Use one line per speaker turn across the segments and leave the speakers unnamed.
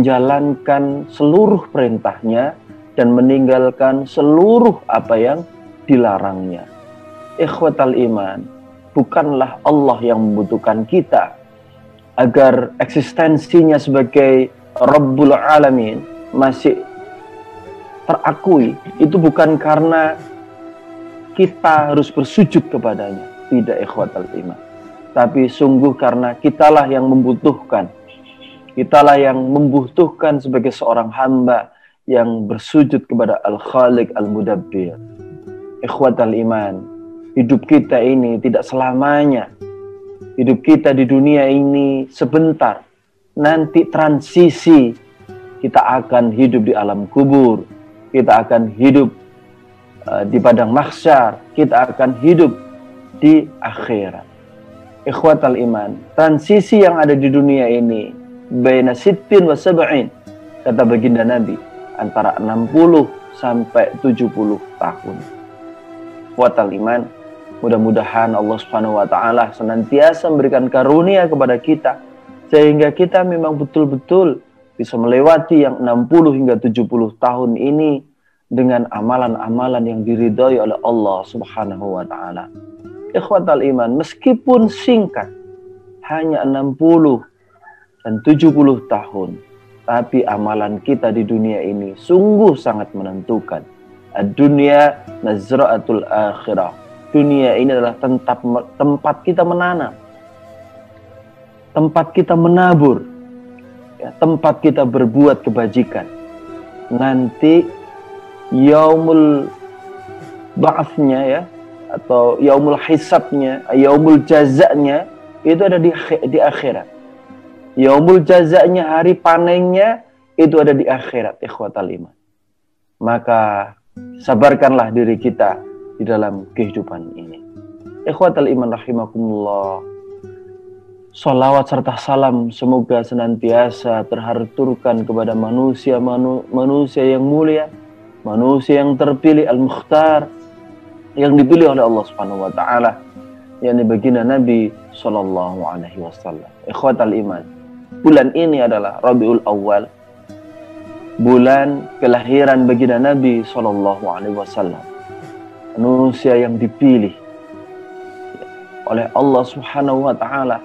menjalankan seluruh perintahnya dan meninggalkan seluruh apa yang dilarangnya. Ikhwatal iman, bukanlah Allah yang membutuhkan kita agar eksistensinya sebagai Rabbul Alamin masih terakui. Itu bukan karena kita harus bersujud kepadanya, tidak, ikhwatal iman, tapi sungguh karena kitalah yang membutuhkan. Kitalah yang membutuhkan sebagai seorang hamba yang bersujud kepada Al-Khaliq Al-Mudabbir. Ikhwatal iman, hidup kita ini tidak selamanya. Hidup kita di dunia ini sebentar. Nanti transisi, kita akan hidup di alam kubur. Kita akan hidup di padang mahsyar. Kita akan hidup di akhirat. Ikhwatal iman, transisi yang ada di dunia ini baina sittin wa sab'in, kata baginda Nabi, antara 60 sampai 70 tahun. Ikhwatal iman, mudah-mudahan Allah Subhanahu wa taala senantiasa memberikan karunia kepada kita sehingga kita memang betul-betul bisa melewati yang 60 hingga 70 tahun ini dengan amalan-amalan yang diridhai oleh Allah Subhanahu wa taala. Ikhwatal iman, meskipun singkat, hanya 60 dan 70 tahun, tapi amalan kita di dunia ini sungguh sangat menentukan. Ad-dunya nazra'atul akhirah. Dunia ini adalah tempat kita menanam, tempat kita menabur, ya, tempat kita berbuat kebajikan. Nanti yaumul ba'atsnya, ya, atau yaumul hisabnya, yaumul jazanya itu ada di akhirat. Yaumul jazanya, hari panennya itu ada di akhirat, ikhwatal iman. Maka sabarkanlah diri kita di dalam kehidupan ini. Ikhwatal iman rahimakumullah. Salawat serta salam semoga senantiasa terhaturkan kepada manusia yang mulia, manusia yang terpilih, al-mukhtar, yang dipilih oleh Allah Subhanahu wa taala, yakni baginda Nabi sallallahu alaihi wasallam. Ikhwatal iman, bulan ini adalah Rabiul Awal, bulan kelahiran baginda Nabi sallallahu alaihi wasallam. Manusia yang dipilih oleh Allah Subhanahu wa taala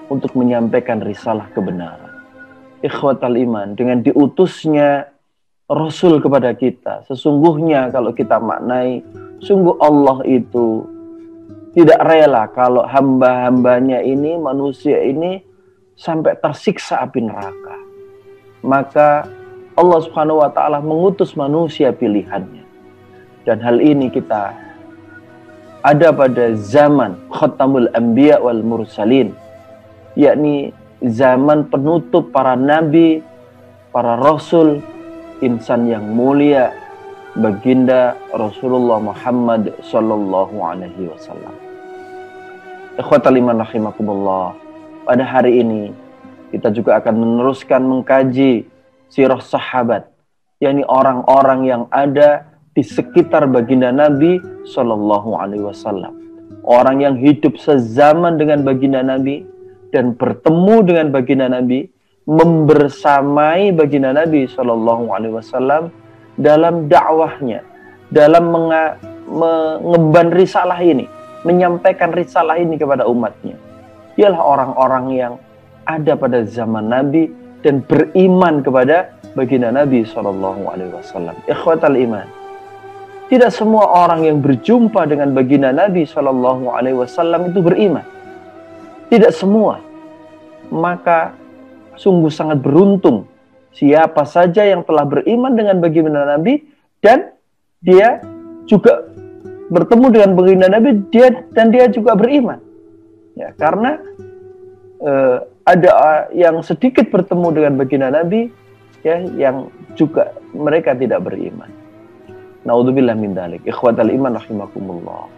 untuk menyampaikan risalah kebenaran. Ikhwatal iman, dengan diutusnya Rasul kepada kita, sesungguhnya kalau kita maknai, sungguh Allah itu tidak rela kalau hamba-hambanya ini, manusia ini, sampai tersiksa api neraka. Maka Allah Subhanahu wa taala mengutus manusia pilihannya. Dan hal ini kita ada pada zaman Khatamul Anbiya wal Mursalin, yakni zaman penutup para nabi, para rasul, insan yang mulia, baginda Rasulullah Muhammad sallallahu alaihi wasallam. Ikhwatal iman rahimakumullah, pada hari ini kita juga akan meneruskan mengkaji sirah sahabat, yakni orang-orang yang ada di sekitar baginda Nabi sallallahu alaihi wasallam. Orang yang hidup sezaman dengan baginda Nabi dan bertemu dengan baginda Nabi, membersamai baginda Nabi sallallahu alaihi wasallam dalam dakwahnya, dalam mengemban risalah ini, menyampaikan risalah ini kepada umatnya. Ialah orang-orang yang ada pada zaman Nabi dan beriman kepada baginda Nabi sallallahu alaihi wasallam. Ikhwatal iman, tidak semua orang yang berjumpa dengan baginda Nabi sallallahu alaihi wasallam itu beriman. Tidak semua. Maka sungguh sangat beruntung siapa saja yang telah beriman dengan baginda Nabi dan dia juga bertemu dengan baginda Nabi, dia juga beriman. Ya, karena ada yang sedikit bertemu dengan baginda Nabi, ya, yang juga mereka tidak beriman. Naudzubillah min dzalik. Ikhwatal iman rahimakumullah.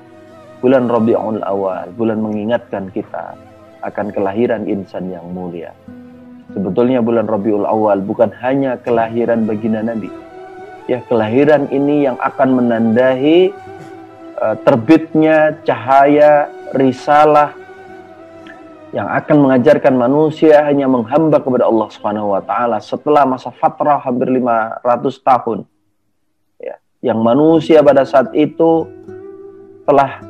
Bulan Rabiul Awal, bulan mengingatkan kita akan kelahiran insan yang mulia. Sebetulnya bulan Rabiul Awal bukan hanya kelahiran baginda Nabi. Ya, kelahiran ini yang akan menandai terbitnya cahaya risalah yang akan mengajarkan manusia hanya menghamba kepada Allah Subhanahu wa taala setelah masa fatrah hampir 500 tahun. Ya, yang manusia pada saat itu telah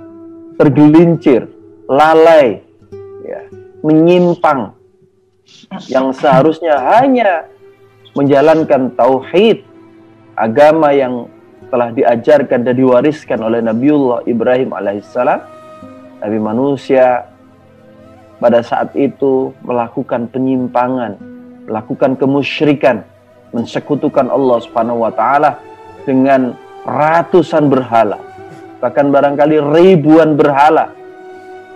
tergelincir, lalai, ya, menyimpang, yang seharusnya hanya menjalankan tauhid, agama yang telah diajarkan dan diwariskan oleh Nabiullah Ibrahim alaihissalam. Nabi manusia pada saat itu melakukan penyimpangan, melakukan kemusyrikan, mensekutukan Allah Subhanahu wa taala dengan ratusan berhala, bahkan barangkali ribuan berhala,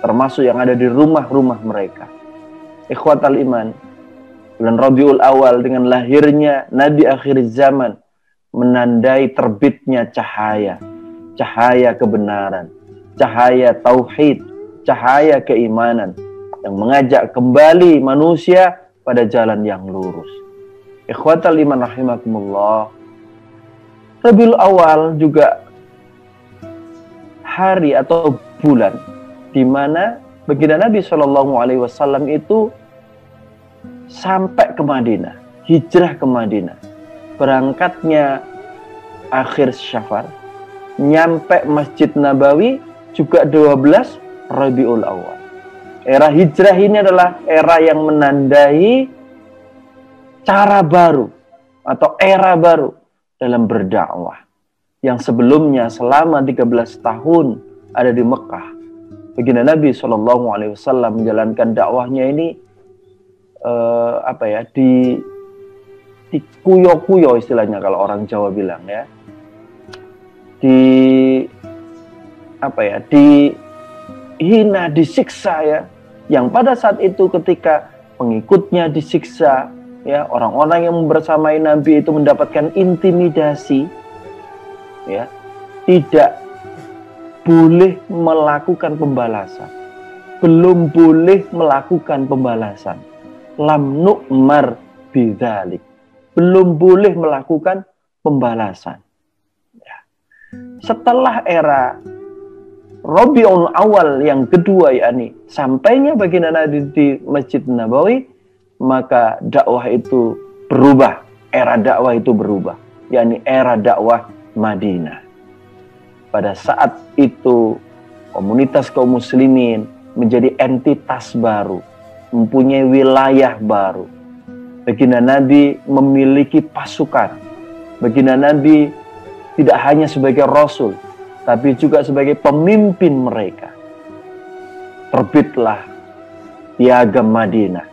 termasuk yang ada di rumah-rumah mereka. Ikhwatal iman, bulan Rabiul Awal dengan lahirnya Nabi akhir zaman menandai terbitnya cahaya, cahaya kebenaran, cahaya tauhid, cahaya keimanan yang mengajak kembali manusia pada jalan yang lurus. Ikhwatal iman rahimakumullah, Rabiul Awal juga hari atau bulan di mana baginda Nabi SAW itu sampai ke Madinah, hijrah ke Madinah, berangkatnya akhir Syafar, nyampe Masjid Nabawi juga 12 Rabiul Awal. Era hijrah ini adalah era yang menandai cara baru atau era baru dalam berdakwah. Yang sebelumnya selama 13 tahun ada di Mekah, baginda Nabi SAW menjalankan dakwahnya ini di kuyo-kuyo istilahnya kalau orang Jawa bilang ya, dihina, disiksa ya, yang pada saat itu ketika pengikutnya disiksa ya, orang-orang yang bersamai Nabi itu mendapatkan intimidasi ya, tidak boleh melakukan pembalasan, belum boleh melakukan pembalasan, lam nu'mar bidzalik, belum boleh melakukan pembalasan ya. Setelah era Rabiul Awal yang kedua, yakni sampainya baginda Nabi di Masjid Nabawi, maka dakwah itu berubah, era dakwah itu berubah, yakni era dakwah Madinah. Pada saat itu komunitas kaum muslimin menjadi entitas baru, mempunyai wilayah baru. Baginda Nabi memiliki pasukan. Baginda Nabi tidak hanya sebagai rasul, tapi juga sebagai pemimpin mereka. Terbitlah Piagam Madinah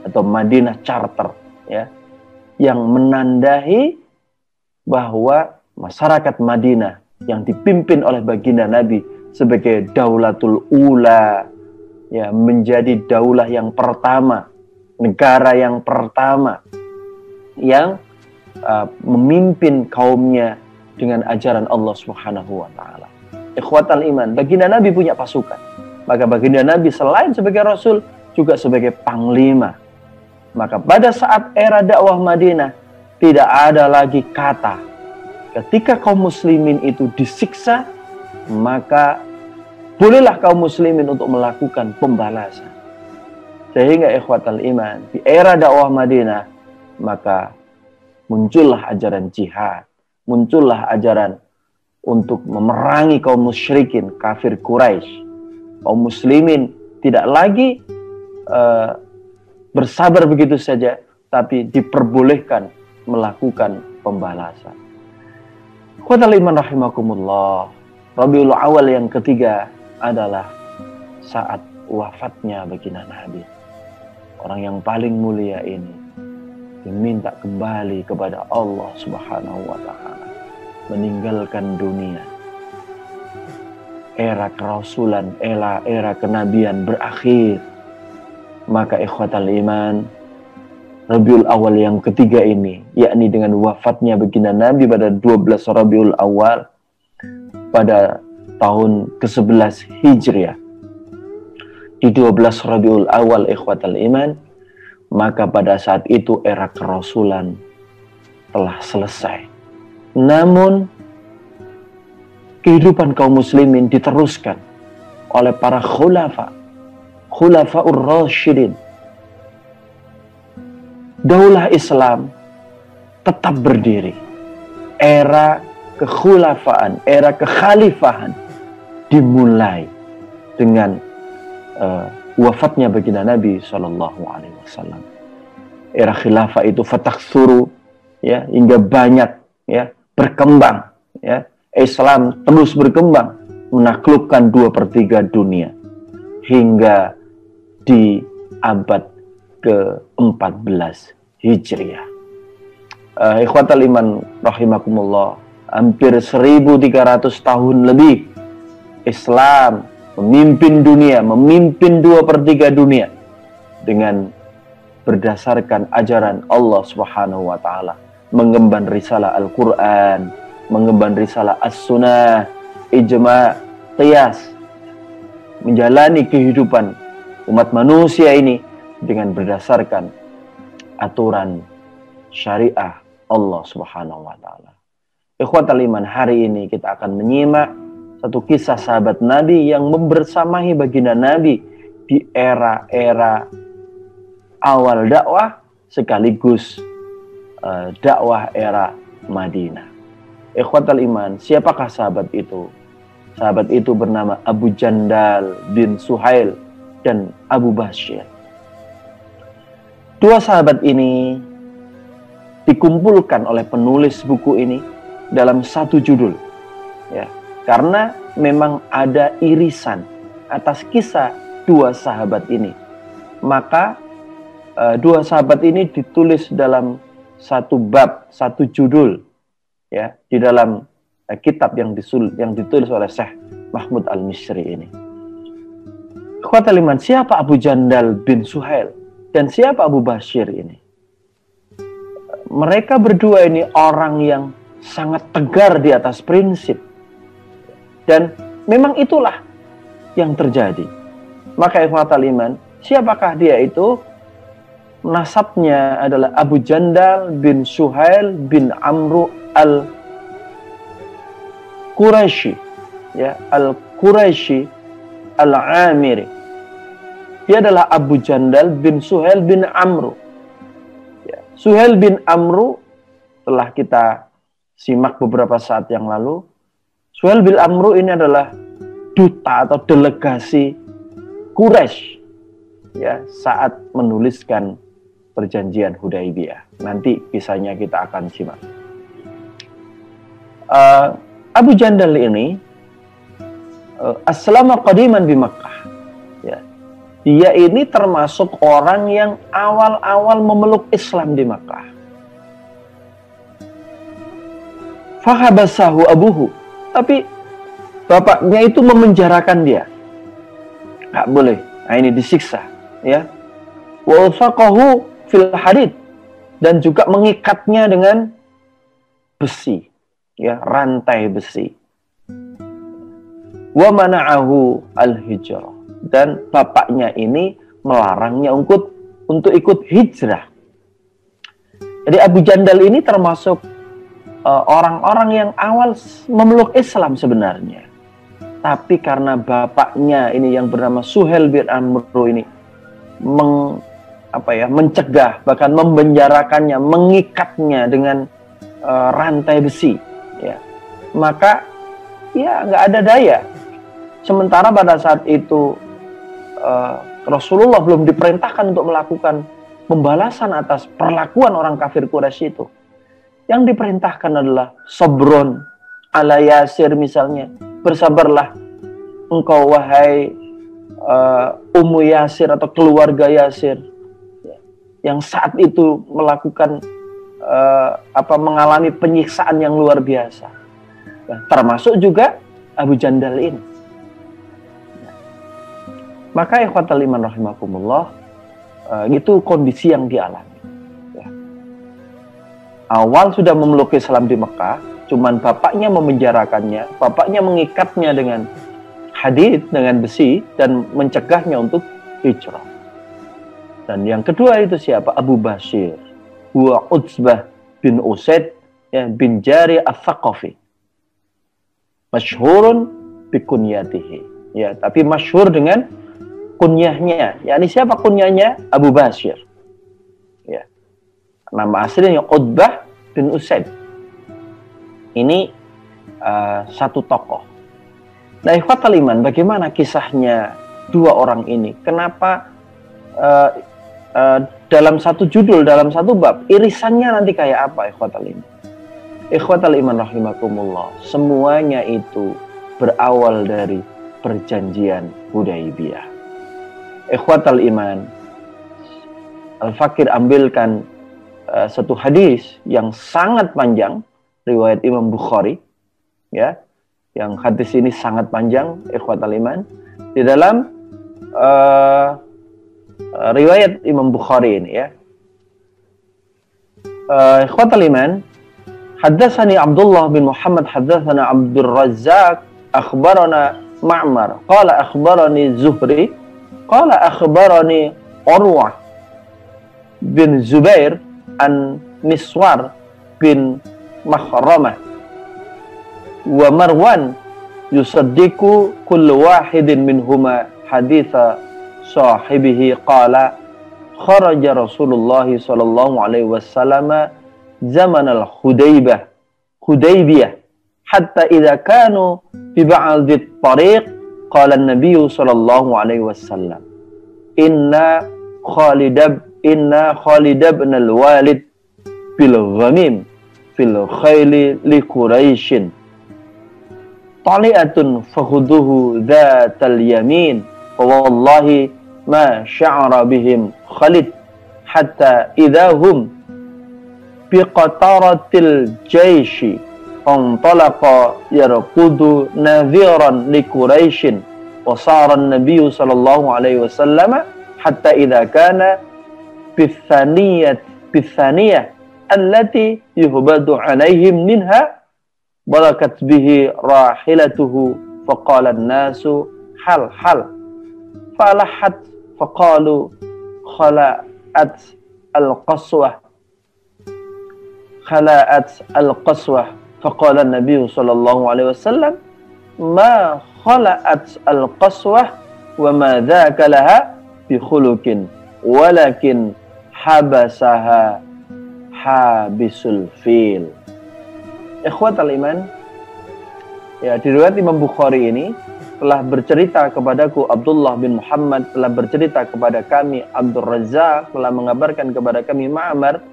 atau Madinah Charter ya, yang menandai bahwa masyarakat Madinah yang dipimpin oleh baginda Nabi sebagai Daulatul Ula ya, menjadi daulah yang pertama, negara yang pertama yang memimpin kaumnya dengan ajaran Allah Subhanahu wa taala. Ikhwatal iman, baginda Nabi punya pasukan. Maka baginda Nabi selain sebagai rasul juga sebagai panglima. Maka pada saat era dakwah Madinah tidak ada lagi kata ketika kaum muslimin itu disiksa, maka bolehlah kaum muslimin untuk melakukan pembalasan. Sehingga ikhwatal iman, di era dakwah Madinah maka muncullah ajaran jihad, muncullah ajaran untuk memerangi kaum musyrikin, kafir Quraisy. Kaum muslimin tidak lagi bersabar begitu saja, tapi diperbolehkan melakukan pembalasan. Ikhwatal iman rahimakumullah, Rabiul Awal yang ketiga adalah saat wafatnya baginda Nabi. Orang yang paling mulia ini diminta kembali kepada Allah Subhanahu wa taala, meninggalkan dunia. Era kerasulan, era kenabian berakhir. Maka ikhwatal iman, Rabiul Awal yang ketiga ini, yakni dengan wafatnya baginda Nabi pada 12 Rabiul Awal pada tahun ke-11 Hijriah. Di 12 Rabiul Awal ikhwatal iman, maka pada saat itu era kerasulan telah selesai. Namun kehidupan kaum muslimin diteruskan oleh para khulafa khulafaur rasyidin. Daulah Islam tetap berdiri. Era kekhulafaan, era kekhalifahan dimulai dengan wafatnya baginda Nabi Shallallahu Alaihi Wasallam. Era khilafah itu fataktsuru, ya, hingga banyak, ya, berkembang, ya. Islam terus berkembang, menaklukkan 2/3 dunia hingga di abad ke-14 Hijriah. Ikhwatal iman rahimakumullah, hampir 1300 tahun lebih Islam memimpin dunia, memimpin 2/3 dunia dengan berdasarkan ajaran Allah Subhanahu wa taala, mengemban risalah Al-Qur'an, mengemban risalah As-Sunnah, ijma', qiyas, menjalani kehidupan umat manusia ini dengan berdasarkan aturan syariah Allah Subhanahu wa taala. Ikhwatal iman, hari ini kita akan menyimak satu kisah sahabat Nabi yang membersamahi baginda Nabi di era-era awal dakwah sekaligus dakwah era Madinah. Ikhwatal iman, siapakah sahabat itu? Sahabat itu bernama Abu Jandal bin Suhail dan Abu Bashir. Dua sahabat ini dikumpulkan oleh penulis buku ini dalam satu judul, ya, karena memang ada irisan atas kisah dua sahabat ini. Maka dua sahabat ini ditulis dalam satu bab, satu judul, ya, di dalam kitab yang ditulis oleh Syekh Mahmud Al-Misri ini. Ikhwatal iman, siapa Abu Jandal bin Suhail dan siapa Abu Bashir ini? Mereka berdua ini orang yang sangat tegar di atas prinsip. Dan memang itulah yang terjadi. Maka ikhwatal iman, siapakah dia itu? Nasabnya adalah Abu Jandal bin Suhail bin Amru al-Quraisy, ya, al-Quraisy al-Amiri. Dia adalah Abu Jandal bin Suhail bin Amru. Ya, Suhail bin Amru telah kita simak beberapa saat yang lalu. Suhail bin Amru ini adalah duta atau delegasi Quraisy, ya, saat menuliskan perjanjian Hudaibiyah. Nanti kisahnya kita akan simak. Abu Jandal ini aslama qadiman di Makkah. Ya. Dia ini termasuk orang yang awal-awal memeluk Islam di Makkah. Fahabasahu abuhu. Tapi bapaknya itu memenjarakan dia. Nggak boleh. Nah, ini disiksa, ya. Wa uthaqahu fil hadid, dan juga mengikatnya dengan besi, ya, rantai besi. Wa mana'ahu al-hijrah, dan bapaknya ini melarangnya untuk ikut hijrah. Jadi Abu Jandal ini termasuk orang-orang yang awal memeluk Islam sebenarnya. Tapi karena bapaknya ini yang bernama Suhail bin Amru ini mencegah, bahkan membenjarakannya, mengikatnya dengan rantai besi, ya, maka ya nggak ada daya. Sementara pada saat itu Rasulullah belum diperintahkan untuk melakukan pembalasan atas perlakuan orang kafir Quraisy itu. Yang diperintahkan adalah sabron ala Yasir, misalnya, bersabarlah engkau wahai Ummu Yasir atau keluarga Yasir, yang saat itu melakukan mengalami penyiksaan yang luar biasa. Nah, termasuk juga Abu Jandal ini. Maka ikhwatal iman rahimakumullah, itu kondisi yang dialami. Ya. Awal sudah memeluk Islam di Mekah, cuman bapaknya memenjarakannya, bapaknya mengikatnya dengan hadid, dengan besi, dan mencegahnya untuk hijrah. Dan yang kedua itu siapa? Abu Bashir. Huwa Utsbah bin Usaid, ya, bin Jari al-Thaqafi. Masyhurun bikunyatihi. Ya, tapi masyhur dengan kunyahnya. Yani siapa kunyahnya? Abu Bashir. Ya. Nama aslinya Utbah bin Usaid. Ini satu tokoh. Nah, ikhwatal iman, bagaimana kisahnya dua orang ini? Kenapa dalam satu judul, dalam satu bab, irisannya nanti kayak apa, ikhwatal iman? Ikhwatal iman rahimakumullah, semuanya itu berawal dari perjanjian Hudaibiyah. Ikhwatal iman, Al-Fakir ambilkan satu hadis yang sangat panjang, riwayat Imam Bukhari, ya, yang hadis ini sangat panjang, ikhwatal iman. Di dalam riwayat Imam Bukhari ini, ya, ikhwatal iman, haddatsani Abdullah bin Muhammad haddatsana Abdul Razzaq akhbarana Ma'mar qala akhbarani Zuhri qala akhbarani Urwah bin Zubair an Miswar bin Makhramah wa Marwan yusaddiqu kullu wahidin minhuma haditha sahibihi qala kharaja Rasulullah sallallahu alaihi wasallam zaman al-Hudaybiyah hatta idza kanu fi ba'd at-tariq qala an-nabiy sallallahu alaihi wasallam inna Khalid ibn al-Walid bil ghamim fil khayli li Quraisy tali'atun fakhuduhu dhatal yamin wa wallahi ma sya'ara bihim Khalid hatta idza hum biqataratil jaishi antalaqa yarqudu nadhiran li Quraisyin wa sara an-nabiy sallallahu alaihi wasallam hatta idza kana bithaniyah allati yuhbadu alaihim minha barakat bihi rahilatuhu faqala an-nasu hal falahat faqalu khala'at al-qaswah faqala an-nabiy sallallahu alaihi wasallam ma khala'at al-qaswah wa ma dhaka laha bi khuluqin walakin habasaha habisul fil. Ikhwatal iman, ya, di riwayat Imam Bukhari ini telah bercerita kepadaku Abdullah bin Muhammad, telah bercerita kepada kami Abdul Razzaq, telah mengabarkan kepada kami Ma'mar,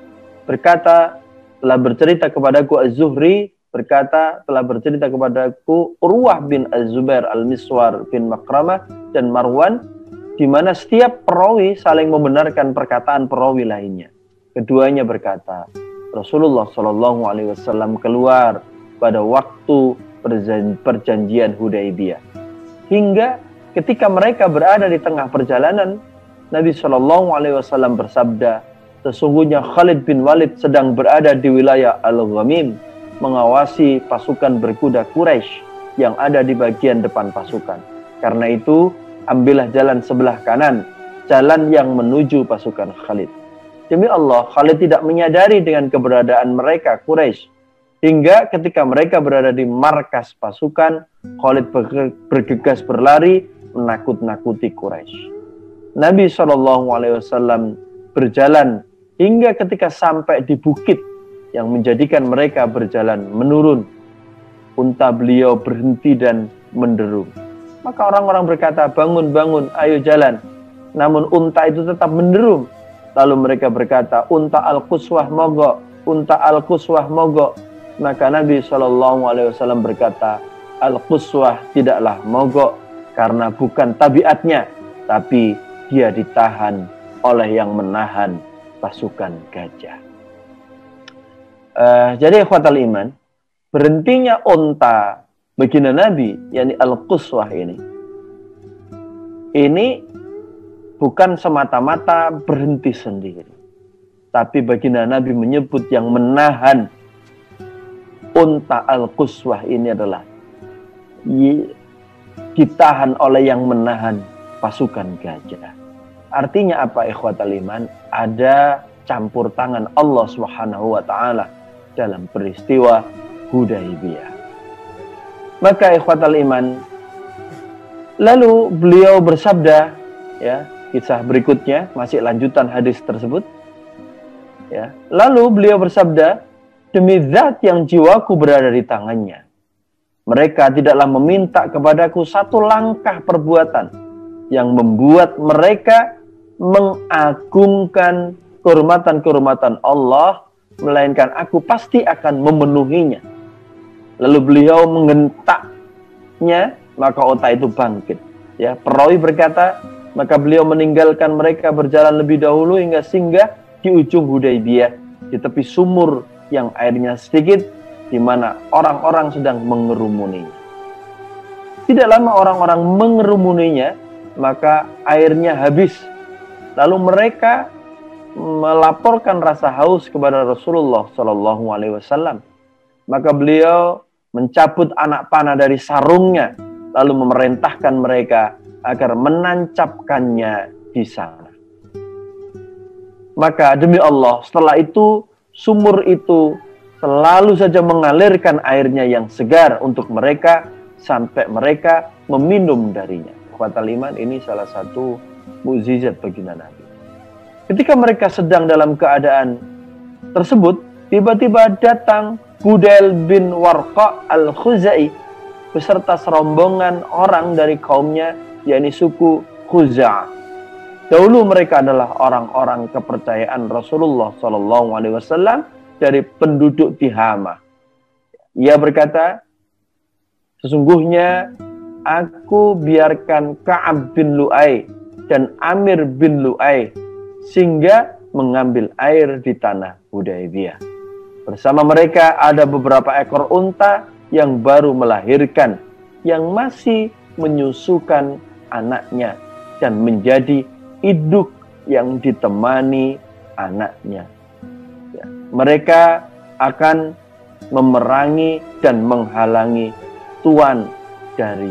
berkata telah bercerita kepadaku Az-Zuhri, berkata telah bercerita kepadaku Urwah bin Az-Zubair Al-Miswar bin Makhramah dan Marwan, di mana setiap perawi saling membenarkan perkataan perawi lainnya. Keduanya berkata, Rasulullah Shallallahu Alaihi Wasallam keluar pada waktu perjanjian Hudaibiyah. Hingga ketika mereka berada di tengah perjalanan, Nabi Shallallahu Alaihi Wasallam bersabda, sesungguhnya Khalid bin Walid sedang berada di wilayah Al-Ghamim, mengawasi pasukan berkuda Quraisy yang ada di bagian depan pasukan. Karena itu, ambillah jalan sebelah kanan, jalan yang menuju pasukan Khalid. Demi Allah, Khalid tidak menyadari dengan keberadaan mereka Quraisy. Hingga ketika mereka berada di markas pasukan, Khalid bergegas berlari menakut-nakuti Quraisy. Nabi SAW berjalan hingga ketika sampai di bukit yang menjadikan mereka berjalan menurun. Unta beliau berhenti dan menderu. Maka orang-orang berkata, bangun, bangun, ayo jalan. Namun unta itu tetap menderu. Lalu mereka berkata, unta al-Quswah mogok, unta al-Quswah mogok. Maka Nabi SAW berkata, al-Quswah tidaklah mogok karena bukan tabiatnya, tapi dia ditahan oleh yang menahan pasukan gajah. Jadi ikhwatal iman, berhentinya unta baginda Nabi, yakni al-Quswah ini bukan semata-mata berhenti sendiri, tapi baginda Nabi menyebut yang menahan unta al-Quswah ini adalah ditahan oleh yang menahan pasukan gajah. Artinya apa ikhwatal iman? Ada campur tangan Allah Subhanahu wa taala dalam peristiwa Hudaibiyah. Maka ikhwatal iman, lalu beliau bersabda, Ya, kisah berikutnya masih lanjutan hadis tersebut. Ya, lalu beliau bersabda, demi zat yang jiwaku berada di tangannya, mereka tidaklah meminta kepadaku satu langkah perbuatan yang membuat mereka mengagungkan kehormatan-kehormatan Allah, melainkan aku pasti akan memenuhinya. Lalu beliau menghentaknya, maka onta itu bangkit. Ya, perawi berkata, maka beliau meninggalkan mereka berjalan lebih dahulu hingga singgah di ujung Hudaybiyah, di tepi sumur yang airnya sedikit, di mana orang-orang sedang mengerumuninya. Tidak lama orang-orang mengerumuninya, maka airnya habis. Lalu mereka melaporkan rasa haus kepada Rasulullah SAW. Maka beliau mencabut anak panah dari sarungnya, lalu memerintahkan mereka agar menancapkannya di sana. Maka demi Allah, setelah itu sumur itu selalu saja mengalirkan airnya yang segar untuk mereka sampai mereka meminum darinya. Ikhwatal iman, ini salah satu mukjizat baginda Nabi. Ketika mereka sedang dalam keadaan tersebut, tiba-tiba datang Budail bin Warqa al-Khuzai beserta serombongan orang dari kaumnya, yakni suku Khuza'ah. Dahulu mereka adalah orang-orang kepercayaan Rasulullah SAW dari penduduk Tihama. Ia berkata, sesungguhnya aku biarkan Ka'ab bin Lu'ay dan Amir bin Lu'ay sehingga mengambil air di tanah Hudaybiyah. Bersama mereka ada beberapa ekor unta yang baru melahirkan, yang masih menyusukan anaknya dan menjadi induk yang ditemani anaknya. Ya, mereka akan memerangi dan menghalangi tuan dari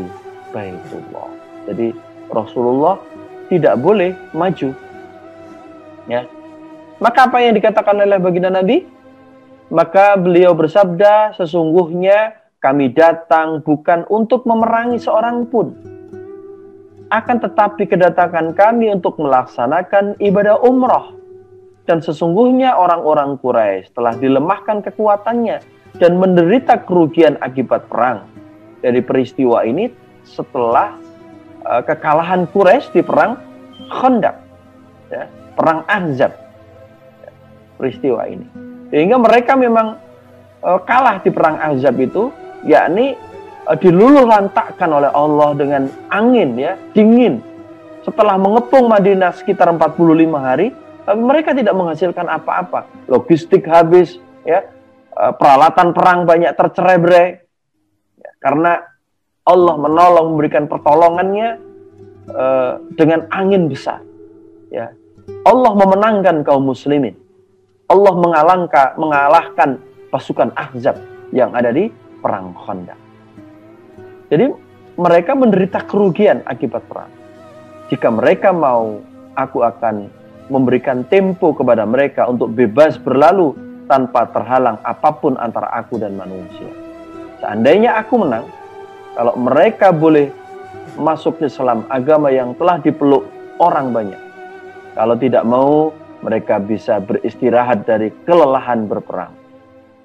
Baitullah. Jadi Rasulullah tidak boleh maju. Ya. Maka apa yang dikatakan oleh baginda Nabi? Maka beliau bersabda, sesungguhnya kami datang bukan untuk memerangi seorang pun, akan tetapi kedatangan kami untuk melaksanakan ibadah umrah. Dan sesungguhnya orang-orang Quraisy telah dilemahkan kekuatannya dan menderita kerugian akibat perang. Dari peristiwa ini setelah kekalahan Quraisy di perang Khandaq, ya, perang Ahzab, ya, peristiwa ini. Sehingga mereka memang kalah di perang Ahzab itu, yakni diluluh lantakkan oleh Allah dengan angin, ya, dingin. Setelah mengepung Madinah sekitar 45 hari, tapi mereka tidak menghasilkan apa-apa. Logistik habis, ya, peralatan perang banyak tercerai-berai, ya, karena Allah menolong, memberikan pertolongannya dengan angin besar. Ya. Allah memenangkan kaum muslimin. Allah mengalahkan pasukan Ahzab yang ada di perang Khandaq. Jadi mereka menderita kerugian akibat perang. Jika mereka mau, aku akan memberikan tempo kepada mereka untuk bebas berlalu tanpa terhalang apapun antara aku dan manusia. Seandainya aku menang, kalau mereka boleh masuk ke Islam, agama yang telah dipeluk orang banyak. Kalau tidak mau, mereka bisa beristirahat dari kelelahan berperang.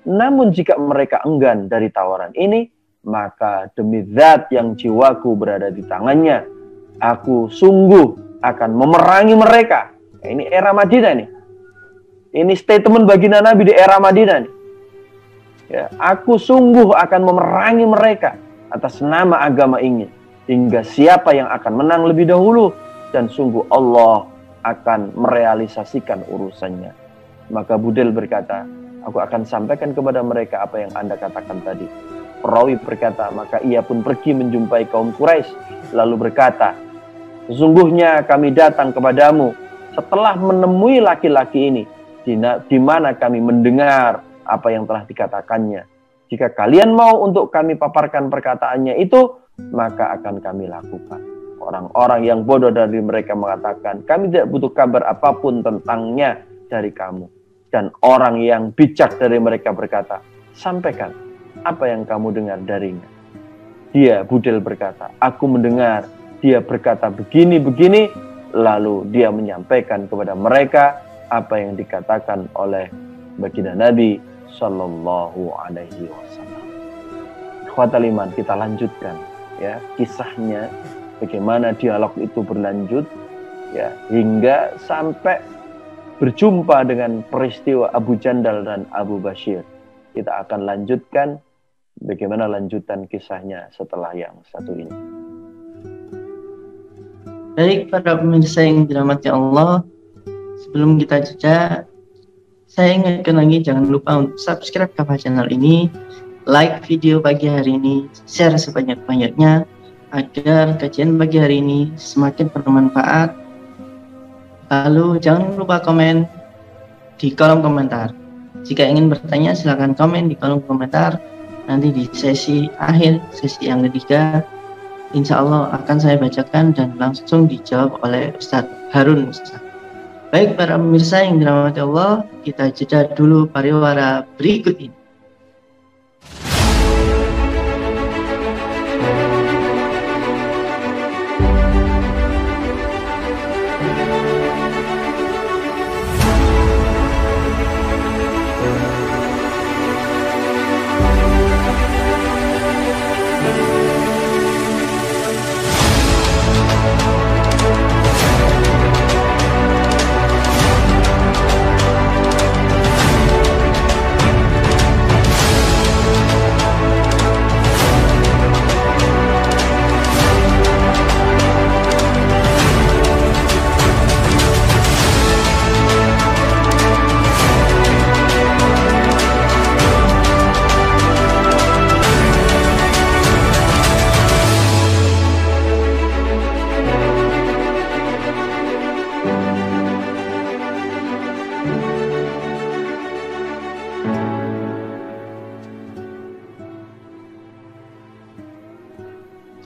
Namun jika mereka enggan dari tawaran ini, maka demi zat yang jiwaku berada di tangannya, aku sungguh akan memerangi mereka. Nah, ini era Madinah nih. Ini statement baginda Nabi di era Madinah nih. Ya, aku sungguh akan memerangi mereka atas nama agama ini, hingga siapa yang akan menang lebih dahulu, dan sungguh Allah akan merealisasikan urusannya. Maka Budail berkata, aku akan sampaikan kepada mereka apa yang Anda katakan tadi. Perawi berkata, maka ia pun pergi menjumpai kaum Quraisy, lalu berkata, sesungguhnya kami datang kepadamu setelah menemui laki-laki ini, di mana kami mendengar apa yang telah dikatakannya. Jika kalian mau untuk kami paparkan perkataannya itu, maka akan kami lakukan. Orang-orang yang bodoh dari mereka mengatakan, kami tidak butuh kabar apapun tentangnya dari kamu. Dan orang yang bijak dari mereka berkata, sampaikan apa yang kamu dengar darinya. Dia, Budail berkata, aku mendengar dia berkata begini-begini, lalu dia menyampaikan kepada mereka apa yang dikatakan oleh baginda Nabi Shallallahu Alaihi Wasallam. Ikhwatal iman, kita lanjutkan ya kisahnya, bagaimana dialog itu berlanjut ya hingga sampai berjumpa dengan peristiwa Abu Jandal dan Abu Bashir. Kita akan lanjutkan bagaimana lanjutan kisahnya setelah yang satu ini.
Baik para pemirsa yang dirahmati Allah, sebelum kita jeda, saya ingatkan lagi jangan lupa untuk subscribe Kafah channel ini, like video pagi hari ini, share sebanyak-banyaknya agar kajian pagi hari ini semakin bermanfaat. Lalu jangan lupa komen di kolom komentar. Jika ingin bertanya silahkan komen di kolom komentar. Nanti di sesi akhir, sesi yang ketiga, insya Allah akan saya bacakan dan langsung dijawab oleh Ustadz Harun Musa. Baik para pemirsa yang dirahmati Allah, kita jeda dulu pariwara berikut ini.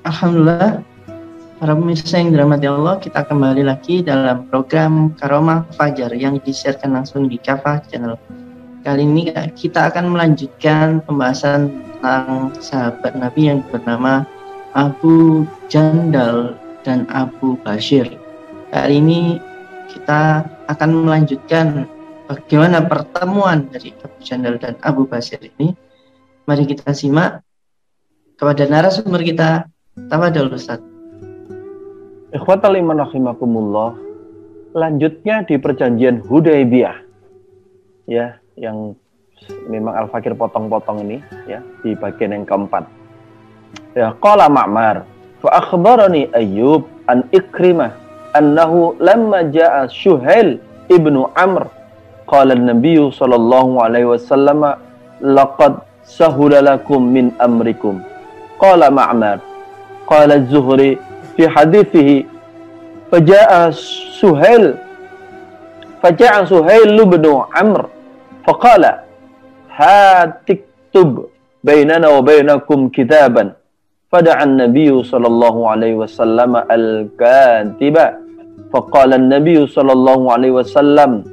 Alhamdulillah, para pemirsa yang dirahmati Allah, kita kembali lagi dalam program Karomah Fajar yang disiarkan langsung di Kafah channel. Kali ini kita akan melanjutkan pembahasan tentang sahabat Nabi yang bernama Abu Jandal dan Abu Bashir. Kali ini kita akan melanjutkan bagaimana pertemuan dari Abu Jandal dan Abu Bashir ini. Mari kita simak kepada narasumber kita. Tafadhol Ustaz.
Ikhwatal iman rahimakumullah, lanjutnya di perjanjian Hudaybiyah ya, yang memang Al-Fakir potong-potong ini ya, di bagian yang keempat. Ya, qala Ma'mar fa akhbarani Ayyub an Ikrimah annahu lamma jaa Syuhail ibnu Amr qala an-nabiy sallallahu alaihi wasallam laqad sahula lakum min amrikum. Qala Ma'mar qala Az-Zuhri fi hadithihi faja'a Suhail ibn Amr faqala hatiktub bainana wa bainakum kitaban fada'a an-nabiy sallallahu alaihi wasallam al-katiba faqala an-nabiy sallallahu alaihi wasallam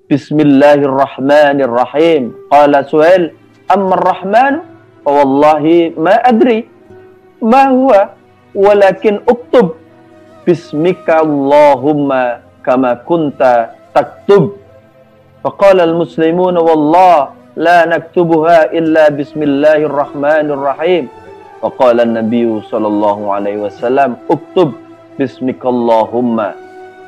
bismillahirrahmanirrahim. Qala Suhail amma ar-rahman fa wallahi ma adri ma huwa walakin uktub bismika Allahumma kama kunta taktub. Faqala al-muslimuna wallah la naktubuha illa bismillahirrahmanirrahim. Faqala an-nabiy sallallahu alaihi wasallam uktub bismika Allahumma.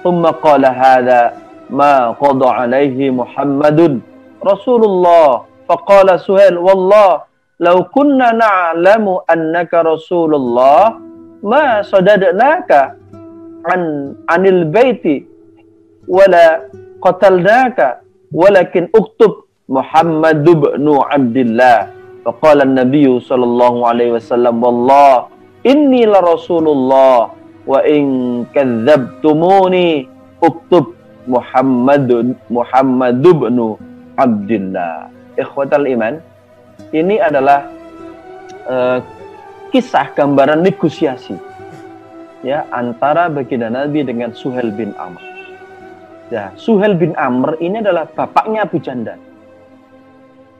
Thumma qala hadha ma qada alaihi Muhammadun Rasulullah. Faqala Suhail wallah law kunna na'lamu annaka Rasulullah ma sadadnaka anil baiti wala qatalnaka walakin uktub Muhammad ibn Abdullah. Faqala an-nabiy sallallahu alaihi wasallam wallah inni la Rasulullah wa in kadzabtumuni uktub Muhammad ibn Abdullah. Ikhwatal iman, ini adalah kisah gambaran negosiasi ya antara baginda Nabi dengan Suhail bin Amr. Ya, Suhail bin Amr ini adalah bapaknya Abu Jandal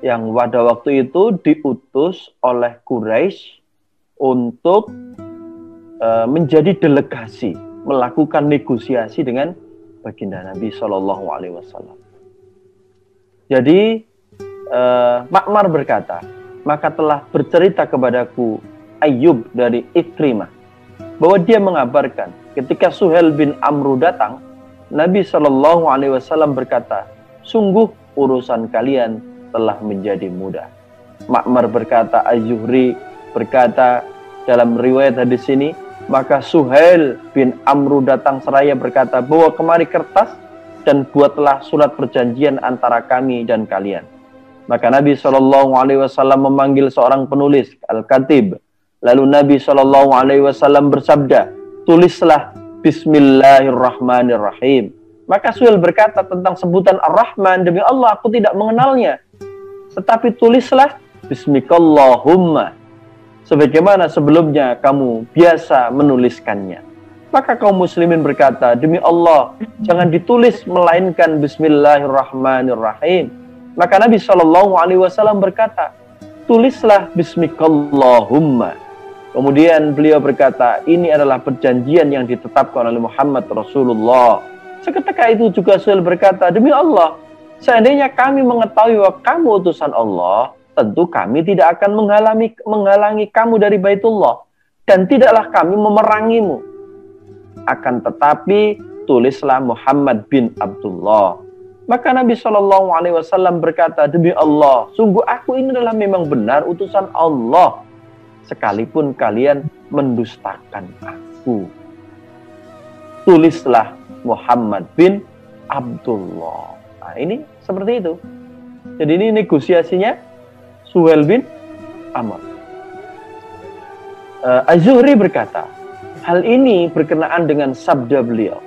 yang pada waktu itu diutus oleh Quraisy untuk menjadi delegasi melakukan negosiasi dengan baginda Nabi Shallallahu Alaihi Wasallam. Jadi Ma'mar berkata, maka telah bercerita kepadaku Ayyub dari Ikrimah bahwa dia mengabarkan ketika Suhail bin Amru datang, Nabi Shallallahu Alaihi Wasallam berkata, sungguh urusan kalian telah menjadi mudah. Ma'mar berkata, Az-Zuhri berkata dalam riwayat hadis ini, maka Suhail bin Amru datang seraya berkata, bawa kemari kertas dan buatlah surat perjanjian antara kami dan kalian. Maka Nabi Shallallahu Alaihi Wasallam memanggil seorang penulis, Al-Katib. Lalu Nabi Shallallahu Alaihi Wasallam bersabda, tulislah Bismillahirrahmanirrahim. Maka Suhail berkata tentang sebutan Ar-Rahman, demi Allah aku tidak mengenalnya. Tetapi tulislah Bismikallahumma, sebagaimana sebelumnya kamu biasa menuliskannya. Maka kaum muslimin berkata, demi Allah jangan ditulis melainkan Bismillahirrahmanirrahim. Maka Nabi Shallallahu Alaihi Wasallam berkata, tulislah Bismikallahumma. Kemudian beliau berkata, ini adalah perjanjian yang ditetapkan oleh Muhammad Rasulullah. Seketika itu juga Suhail berkata, demi Allah, seandainya kami mengetahui bahwa kamu utusan Allah, tentu kami tidak akan menghalangi kamu dari Baitullah, dan tidaklah kami memerangimu. Akan tetapi tulislah Muhammad bin Abdullah. Maka Nabi Shallallahu Alaihi Wasallam berkata, demi Allah, sungguh aku ini adalah memang benar utusan Allah, sekalipun kalian mendustakan aku. Tulislah Muhammad bin Abdullah. Nah, ini seperti itu. Jadi ini negosiasinya Suhail bin Amr. Az-Zuhri berkata, hal ini berkenaan dengan sabda beliau.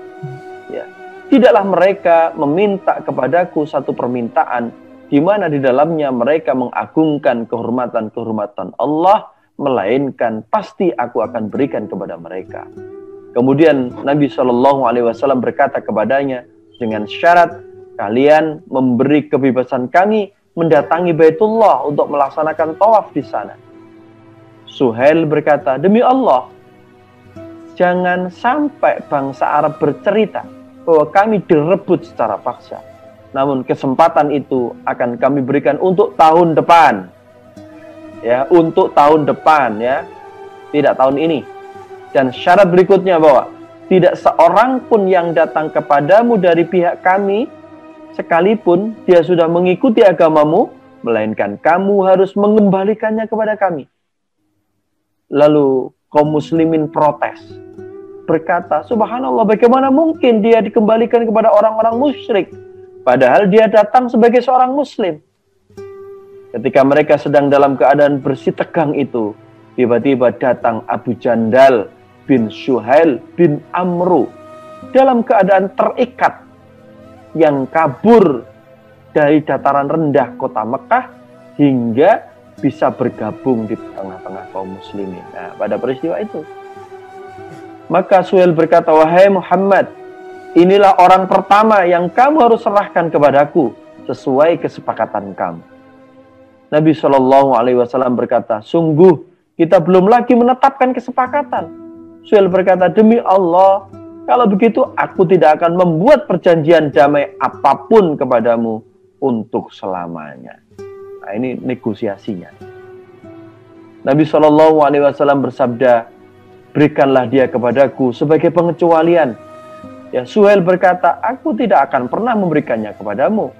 Tidaklah mereka meminta kepadaku satu permintaan di mana di dalamnya mereka mengagungkan kehormatan-kehormatan Allah, melainkan pasti aku akan berikan kepada mereka. Kemudian Nabi Shallallahu Alaihi Wasallam berkata kepadanya, dengan syarat kalian memberi kebebasan kami mendatangi Baitullah untuk melaksanakan tawaf di sana. Suhail berkata, demi Allah, jangan sampai bangsa Arab bercerita bahwa kami direbut secara paksa. Namun kesempatan itu akan kami berikan untuk tahun depan. Ya, untuk tahun depan ya. Tidak tahun ini. Dan syarat berikutnya bahwa tidak seorang pun yang datang kepadamu dari pihak kami sekalipun dia sudah mengikuti agamamu, melainkan kamu harus mengembalikannya kepada kami. Lalu kaum muslimin protes, berkata, subhanallah, bagaimana mungkin dia dikembalikan kepada orang-orang musyrik, padahal dia datang sebagai seorang muslim. Ketika mereka sedang dalam keadaan bersih tegang itu, tiba-tiba datang Abu Jandal bin Suhail bin Amru dalam keadaan terikat, yang kabur dari dataran rendah kota Mekah hingga bisa bergabung di tengah-tengah kaum muslimin. Nah, pada peristiwa itu, maka Suhail berkata, wahai Muhammad, inilah orang pertama yang kamu harus serahkan kepadaku sesuai kesepakatan kamu. Nabi Shallallahu Alaihi Wasallam berkata, sungguh kita belum lagi menetapkan kesepakatan. Suhail berkata, demi Allah, kalau begitu aku tidak akan membuat perjanjian damai apapun kepadamu untuk selamanya. Nah, ini negosiasinya. Nabi Shallallahu Alaihi Wasallam bersabda, berikanlah dia kepadaku sebagai pengecualian. Ya, Suhail berkata, aku tidak akan pernah memberikannya kepadamu.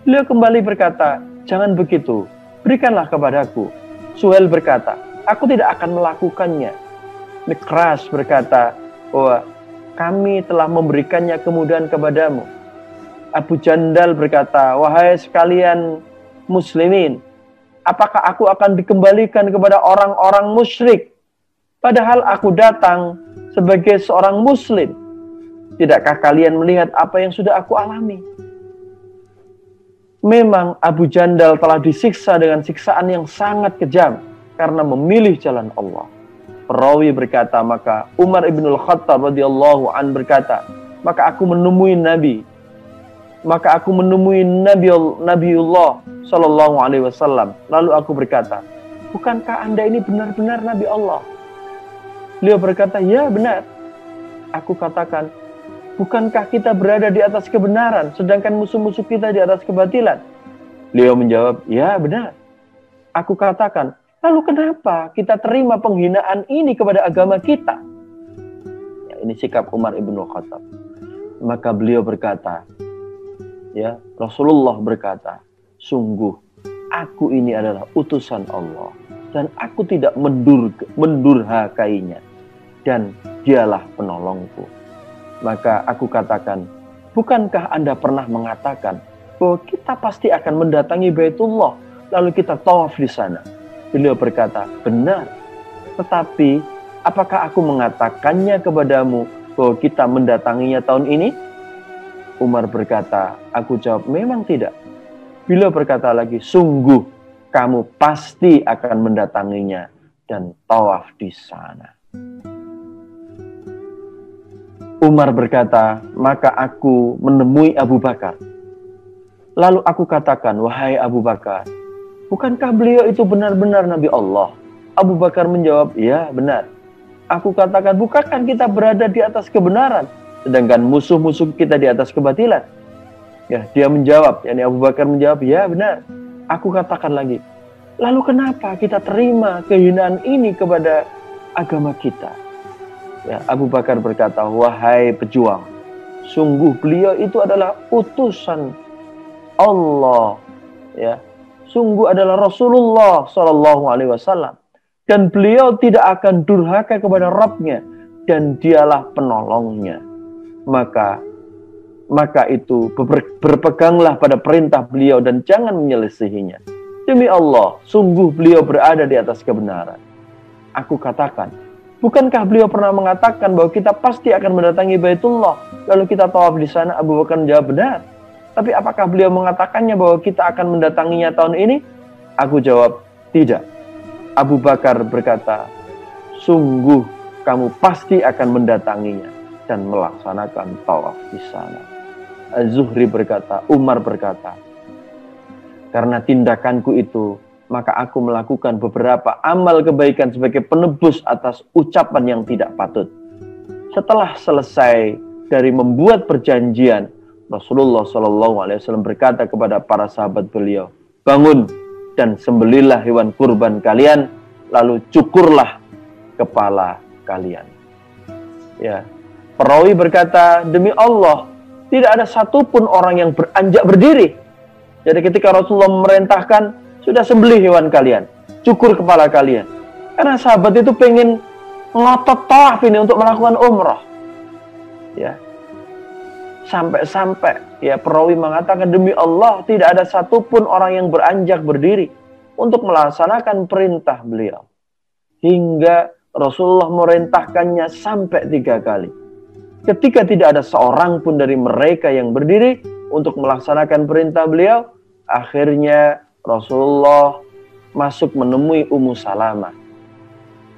Beliau kembali berkata, jangan begitu, berikanlah kepadaku. Suhail berkata, aku tidak akan melakukannya. Mikras berkata bahwa kami telah memberikannya kemudahan kepadamu. Abu Jandal berkata, wahai sekalian muslimin, apakah aku akan dikembalikan kepada orang-orang musyrik? Padahal aku datang sebagai seorang muslim. Tidakkah kalian melihat apa yang sudah aku alami? Memang Abu Jandal telah disiksa dengan siksaan yang sangat kejam karena memilih jalan Allah. Perawi berkata, maka Umar ibn al-Khattab radhiyallahu an berkata, maka aku menemui Nabiullah sallallahu alaihi wasallam. Lalu aku berkata, bukankah Anda ini benar-benar Nabi Allah? Beliau berkata, ya benar. Aku katakan, bukankah kita berada di atas kebenaran, sedangkan musuh-musuh kita di atas kebatilan? Beliau menjawab, ya benar. Aku katakan, lalu kenapa kita terima penghinaan ini kepada agama kita? Ya, ini sikap Umar ibn Khattab. Maka beliau berkata, ya, Rasulullah berkata, sungguh aku ini adalah utusan Allah dan aku tidak mendurhakainya, dan dialah penolongku. Maka aku katakan, bukankah Anda pernah mengatakan bahwa kita pasti akan mendatangi Baitullah lalu kita tawaf di sana? Beliau berkata, benar. Tetapi apakah aku mengatakannya kepadamu bahwa kita mendatanginya tahun ini? Umar berkata, aku jawab, memang tidak. Beliau berkata lagi, sungguh kamu pasti akan mendatanginya dan tawaf di sana. Umar berkata, maka aku menemui Abu Bakar. Lalu aku katakan, wahai Abu Bakar, bukankah beliau itu benar-benar Nabi Allah? Abu Bakar menjawab, ya benar. Aku katakan, bukankah kita berada di atas kebenaran, sedangkan musuh-musuh kita di atas kebatilan? Ya, dia menjawab, yakni Abu Bakar menjawab, ya benar. Aku katakan lagi, lalu kenapa kita terima kehinaan ini kepada agama kita? Ya, Abu Bakar berkata, wahai pejuang, sungguh beliau itu adalah utusan Allah, ya, sungguh adalah Rasulullah SAW, dan beliau tidak akan durhaka kepada Rabbnya, dan dialah penolongnya. Maka itu berpeganglah pada perintah beliau dan jangan menyelisihinya. Demi Allah, sungguh beliau berada di atas kebenaran. Aku katakan, bukankah beliau pernah mengatakan bahwa kita pasti akan mendatangi Baitullah lalu kita tawaf di sana? Abu Bakar menjawab, benar. Tapi apakah beliau mengatakannya bahwa kita akan mendatanginya tahun ini? Aku jawab, tidak. Abu Bakar berkata, sungguh kamu pasti akan mendatanginya dan melaksanakan tawaf di sana. Az-Zuhri berkata, Umar berkata, karena tindakanku itu, maka aku melakukan beberapa amal kebaikan sebagai penebus atas ucapan yang tidak patut. Setelah selesai dari membuat perjanjian, Rasulullah SAW berkata kepada para sahabat beliau, bangun dan sembelihlah hewan kurban kalian, lalu cukurlah kepala kalian. Ya, perawi berkata, demi Allah, tidak ada satupun orang yang beranjak berdiri. Jadi ketika Rasulullah memerintahkan, sudah sembelih hewan kalian, cukur kepala kalian. Karena sahabat itu pengen ngotot tawaf ini untuk melakukan umrah. Ya, sampai-sampai ya perawi mengatakan, demi Allah tidak ada satupun orang yang beranjak berdiri untuk melaksanakan perintah beliau. Hingga Rasulullah merintahkannya sampai 3 kali. Ketika tidak ada seorang pun dari mereka yang berdiri untuk melaksanakan perintah beliau, akhirnya Rasulullah masuk menemui Ummu Salamah,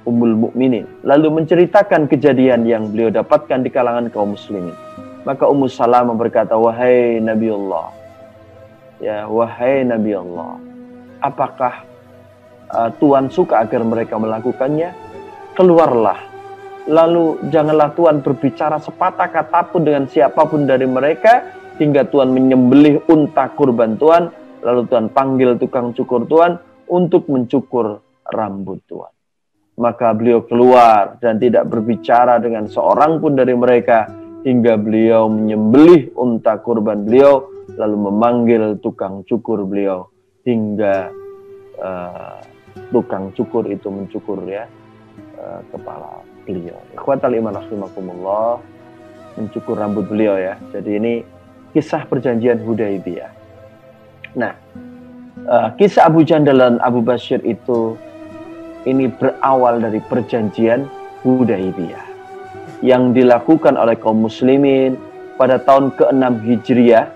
Ummul Mukminin, lalu menceritakan kejadian yang beliau dapatkan di kalangan kaum muslimin. Maka Ummu Salamah berkata, wahai Nabi Allah, ya wahai Nabi Allah, apakah Tuhan suka agar mereka melakukannya? Keluarlah. Lalu janganlah Tuhan berbicara sepatah kata pun dengan siapapun dari mereka, hingga Tuhan menyembelih unta kurban Tuhan, lalu Tuhan panggil tukang cukur Tuhan untuk mencukur rambut Tuhan. Maka beliau keluar dan tidak berbicara dengan seorang pun dari mereka, hingga beliau menyembelih unta kurban beliau, lalu memanggil tukang cukur beliau, hingga tukang cukur itu mencukur ya kepala beliau. Ikhwatal iman rahimakumullah, mencukur rambut beliau ya. Jadi ini kisah perjanjian Hudaibiyah. Nah, kisah Abu Jandal dan Abu Basyir itu ini berawal dari perjanjian Hudaibiyah yang dilakukan oleh kaum muslimin pada tahun ke-6 Hijriah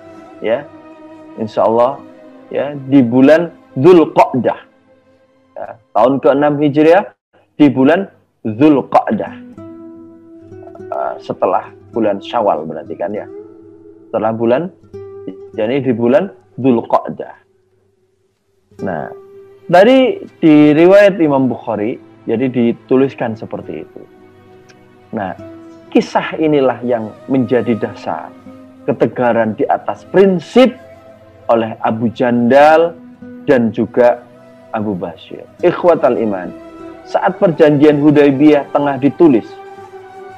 ya. Insyaallah ya, di bulan Dzulqa'dah. Ya, tahun ke-6 Hijriah di bulan Dzulqa'dah. Setelah bulan Syawal berarti kan ya. Setelah bulan, jadi di bulan Dzulqa'dah. Nah, dari di riwayat Imam Bukhari, jadi dituliskan seperti itu. Nah, kisah inilah yang menjadi dasar ketegaran di atas prinsip oleh Abu Jandal dan juga Abu Bashir. Ikhwatal iman, saat perjanjian Hudaybiyah tengah ditulis,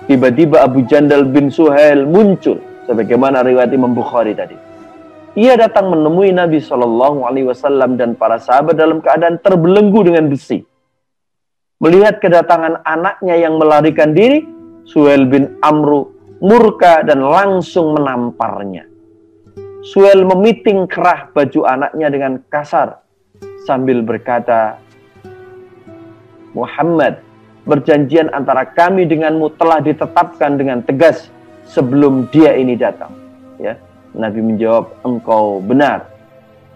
tiba-tiba Abu Jandal bin Suhail muncul, sebagaimana riwayat Imam Bukhari tadi. Ia datang menemui Nabi SAW dan para sahabat dalam keadaan terbelenggu dengan besi. Melihat kedatangan anaknya yang melarikan diri, Suhail bin Amru murka dan langsung menamparnya. Suhail memiting kerah baju anaknya dengan kasar sambil berkata, Muhammad, perjanjian antara kami denganmu telah ditetapkan dengan tegas sebelum dia ini datang. Ya, Nabi menjawab, engkau benar.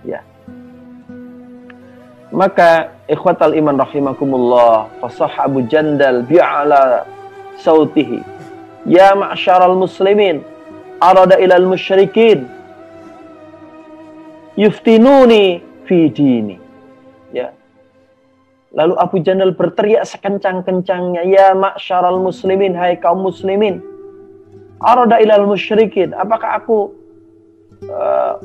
Ya. Maka ikhwatal iman rahimakumullah, fasah Abu Jandal bi'ala sautihi, ya ma'syaral muslimin, arada ilal musyrikin, yuftinuni fi dini. Ya. Lalu Abu Jandal berteriak sekencang-kencangnya, ya ma'syaral muslimin, hai kaum muslimin, arada ilal musyrikin, apakah aku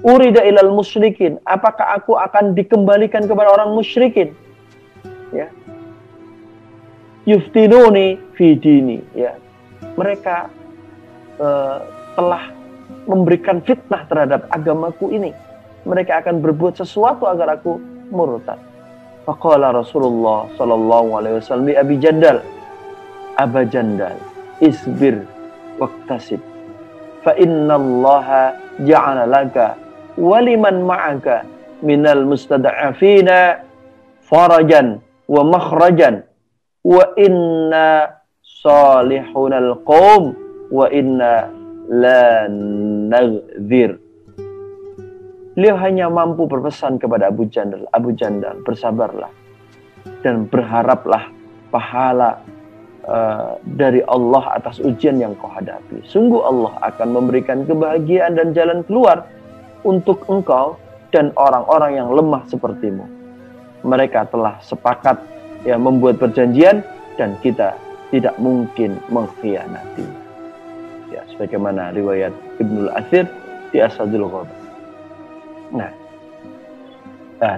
urida ilal musyrikin, apakah aku akan dikembalikan kepada orang musyrikin? Ya. Yuftinuni fi dini, ya. Mereka telah memberikan fitnah terhadap agamaku ini. Mereka akan berbuat sesuatu agar aku murtad. Faqala Rasulullah sallallahu alaihi wasallam li Abi Jandal, Aba Jandal, isbir waqtasib, fa innallaha ja'ala laka wa liman ma'aka minal mustada'afina farajan wa makhrajan wa inna salihunal qaum wa inna la naghzir. Beliau hanya mampu berpesan kepada Abu Jandal, Abu Jandal, bersabarlah dan berharaplah pahala dari Allah atas ujian yang kau hadapi. Sungguh Allah akan memberikan kebahagiaan dan jalan keluar untuk engkau dan orang-orang yang lemah sepertimu. Mereka telah sepakat ya membuat perjanjian dan kita tidak mungkin mengkhianatinya. Ya, sebagaimana riwayat Ibnul Athir di Asadul Ghaba. Nah,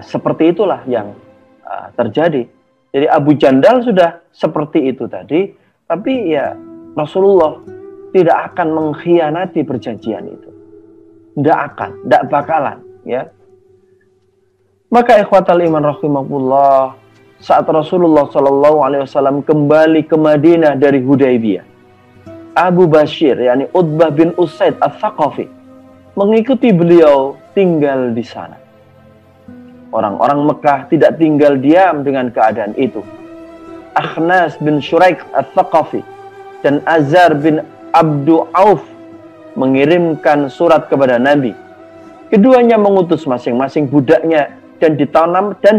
seperti itulah yang terjadi. Jadi Abu Jandal sudah seperti itu tadi, tapi ya Rasulullah tidak akan mengkhianati perjanjian itu. Tidak akan, tidak bakalan. Ya. Maka ikhwatal iman rahimakumullah, saat Rasulullah SAW kembali ke Madinah dari Hudaybiyah, Abu Bashir, yakni Utbah bin Usaid Ats-Tsaqafi, mengikuti beliau tinggal di sana. Orang-orang Mekah tidak tinggal diam dengan keadaan itu. Akhnas bin Syuraik Ats-Tsaqafi dan Azar bin Abdu Auf mengirimkan surat kepada Nabi. Keduanya mengutus masing-masing budaknya dan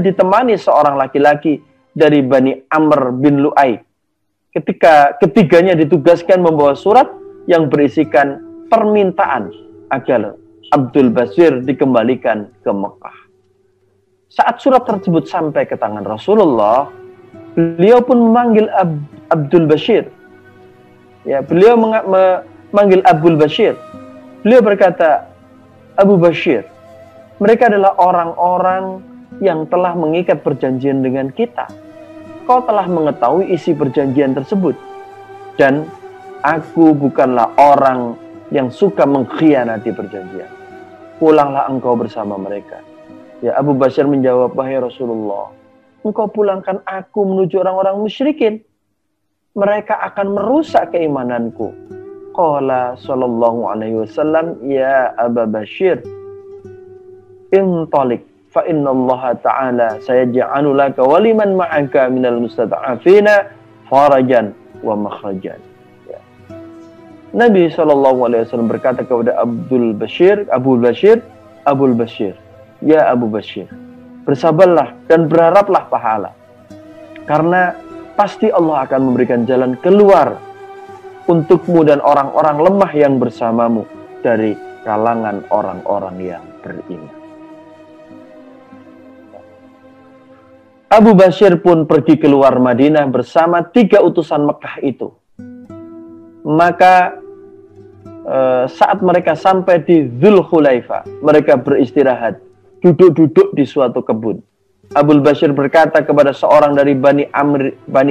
ditemani seorang laki-laki dari Bani Amr bin Lu'ay. Ketika ketiganya ditugaskan membawa surat yang berisikan permintaan agar Abdul Bashir dikembalikan ke Mekah. Saat surat tersebut sampai ke tangan Rasulullah, beliau pun memanggil Abdul Bashir. Ya, beliau memanggil Abdul Bashir. Beliau berkata, Abu Bashir, mereka adalah orang-orang yang telah mengikat perjanjian dengan kita. Kau telah mengetahui isi perjanjian tersebut. Dan aku bukanlah orang yang suka mengkhianati perjanjian. Pulanglah engkau bersama mereka. Ya, Abu Bashir menjawab, wahai Rasulullah, engkau pulangkan aku menuju orang-orang musyrikin. Mereka akan merusak keimananku. Qala sallallahu alaihi wasallam, ya Abu Bashir, intalik fa innallaha ta'ala sayaj'alu laka wa liman ma'aka minal mustad'afina farajan wa makhrajan. Ya. Nabi sallallahu alaihi wasallam berkata kepada Abu Bashir, ya Abu Bashir, bersabarlah dan berharaplah pahala. Karena pasti Allah akan memberikan jalan keluar untukmu dan orang-orang lemah yang bersamamu dari kalangan orang-orang yang beriman. Abu Bashir pun pergi keluar Madinah bersama 3 utusan Mekah itu. Maka saat mereka sampai di Dzulhulaifah, mereka beristirahat, duduk-duduk di suatu kebun. Abu Bashir berkata kepada seorang dari Bani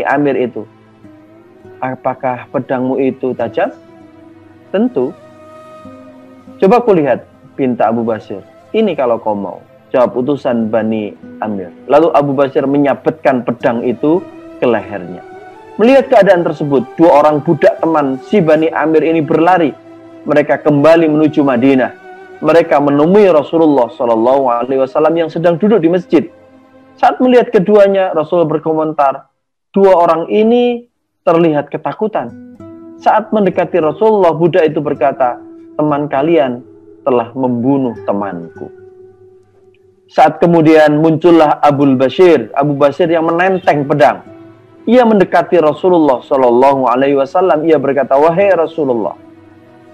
Amir itu, apakah pedangmu itu tajam? Tentu. Coba kulihat, pinta Abu Bashir. Ini kalau kau mau. Jawab utusan Bani Amir. Lalu Abu Bashir menyabetkan pedang itu ke lehernya. Melihat keadaan tersebut, dua orang budak teman si Bani Amir ini berlari. Mereka kembali menuju Madinah. Mereka menemui Rasulullah SAW yang sedang duduk di masjid. Saat melihat keduanya, Rasul berkomentar, dua orang ini terlihat ketakutan. Saat mendekati Rasulullah, budak itu berkata, teman kalian telah membunuh temanku. Saat kemudian muncullah Abu Bashir yang menenteng pedang. Ia mendekati Rasulullah SAW. Ia berkata, wahai Rasulullah,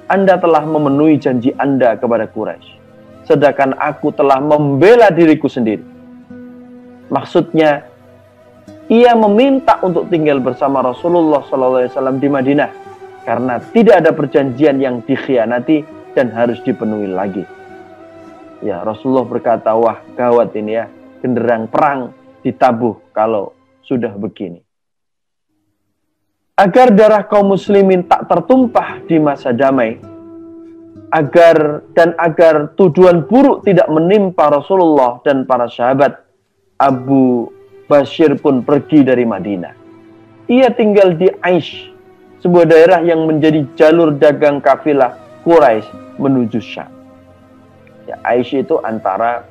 Anda telah memenuhi janji Anda kepada Quraisy, sedangkan aku telah membela diriku sendiri. Maksudnya, ia meminta untuk tinggal bersama Rasulullah SAW di Madinah karena tidak ada perjanjian yang dikhianati dan harus dipenuhi lagi. Ya, Rasulullah berkata, wah gawat ini ya, genderang perang ditabuh kalau sudah begini. Agar darah kaum muslimin tak tertumpah di masa damai, agar tuduhan buruk tidak menimpa Rasulullah dan para sahabat, Abu Bashir pun pergi dari Madinah. Ia tinggal di Aish, sebuah daerah yang menjadi jalur dagang kafilah Quraisy menuju Syam. Ya, Aish itu antara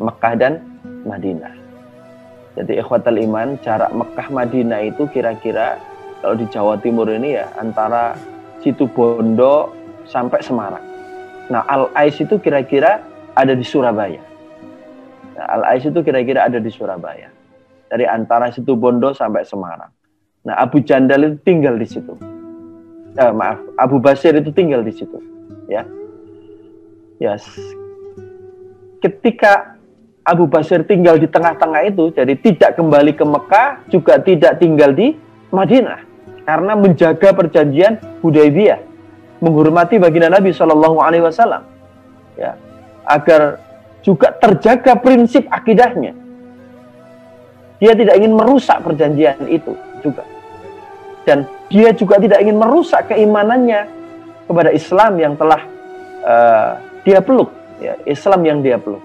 Mekah dan Madinah. Jadi ikhwatal iman, jarak Mekah Madinah itu kira-kira kalau di Jawa Timur ini ya antara Situbondo sampai Semarang. Nah, Al-Aish itu kira-kira ada di Surabaya. Nah, Al-Aish itu kira-kira ada di Surabaya. Dari antara Situbondo sampai Semarang. Nah, Abu Jandal itu tinggal di situ. Abu Bashir itu tinggal di situ. Ya. Yes. Ketika Abu Bashir tinggal di tengah-tengah itu, jadi tidak kembali ke Mekah, juga tidak tinggal di Madinah, karena menjaga perjanjian Hudaybiyah, menghormati baginda Nabi SAW, ya, agar juga terjaga prinsip akidahnya. Dia tidak ingin merusak perjanjian itu juga, dan dia juga tidak ingin merusak keimanannya kepada Islam yang telah dia peluk, ya, Islam yang dia peluk.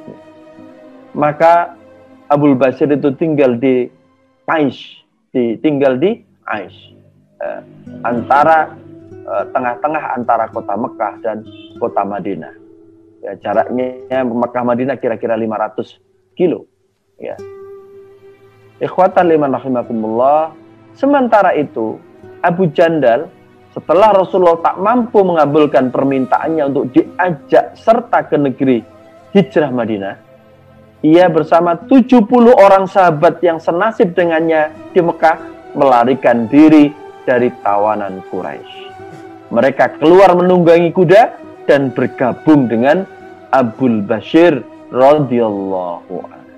Maka Abu Bashir itu tinggal di Aish, Aish, antara tengah-tengah antara kota Mekah dan kota Madinah. Ya, jaraknya Mekah Madinah kira-kira 500 kilo. Ya. Ikhwatan liman rahimakumullah. Sementara itu, Abu Jandal setelah Rasulullah tak mampu mengabulkan permintaannya untuk diajak serta ke negeri hijrah Madinah, ia bersama 70 orang sahabat yang senasib dengannya di Mekah melarikan diri dari tawanan Quraisy. Mereka keluar menunggangi kuda dan bergabung dengan Abu Bashir radhiyallahu anhu.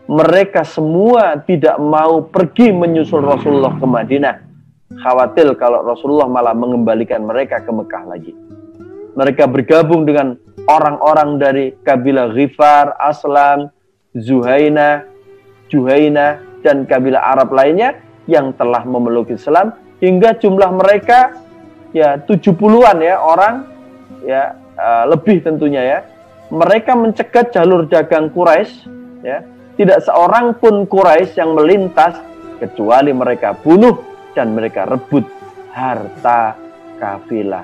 Mereka semua tidak mau pergi menyusul Rasulullah ke Madinah, khawatir kalau Rasulullah malah mengembalikan mereka ke Mekah lagi. Mereka bergabung dengan orang-orang dari kabilah Ghifar, Aslam, Juhainah, dan kabilah Arab lainnya yang telah memeluk Islam, hingga jumlah mereka ya 70-an ya orang, ya lebih tentunya ya. Mereka mencegat jalur dagang Quraisy, ya. Tidak seorang pun Quraisy yang melintas kecuali mereka bunuh dan mereka rebut harta kafilah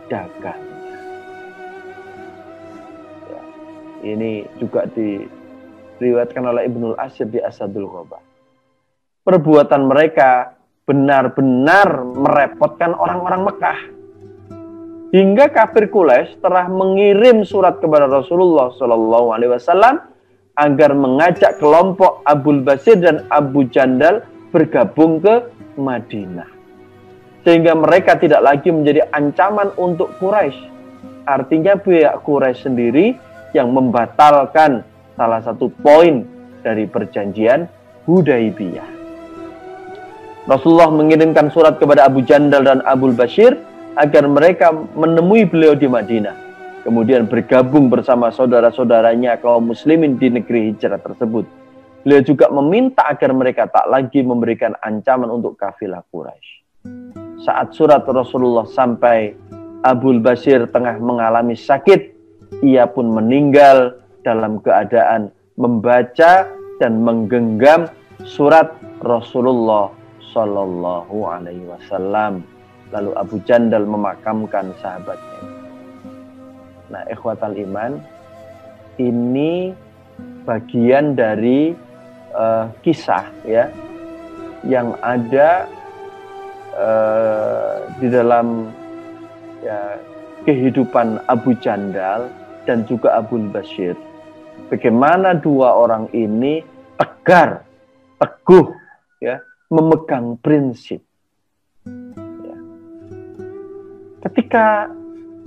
dagang. Ya, ini juga diriwayatkan oleh Ibnul Asir di Asadul Ghobah. Perbuatan mereka benar-benar merepotkan orang-orang Mekah. Hingga kafir Quraisy telah mengirim surat kepada Rasulullah SAW agar mengajak kelompok Abu Bashir dan Abu Jandal bergabung ke Madinah, sehingga mereka tidak lagi menjadi ancaman untuk Quraisy. Artinya pihak Quraisy sendiri yang membatalkan salah satu poin dari perjanjian Hudaybiyah. Rasulullah mengirimkan surat kepada Abu Jandal dan Abu Bashir agar mereka menemui beliau di Madinah. Kemudian bergabung bersama saudara-saudaranya kaum muslimin di negeri hijrah tersebut. Beliau juga meminta agar mereka tak lagi memberikan ancaman untuk kafilah Quraisy. Saat surat Rasulullah sampai, Abu Bashir tengah mengalami sakit. Ia pun meninggal dalam keadaan membaca dan menggenggam surat Rasulullah Sallallahu Alaihi Wasallam. Lalu Abu Jandal memakamkan sahabatnya. Nah, ikhwatal iman, ini bagian dari kisah ya yang ada di dalam ya, kehidupan Abu Jandal dan juga Abu Bashir. Bagaimana dua orang ini tegar, teguh, ya, memegang prinsip. Ya. Ketika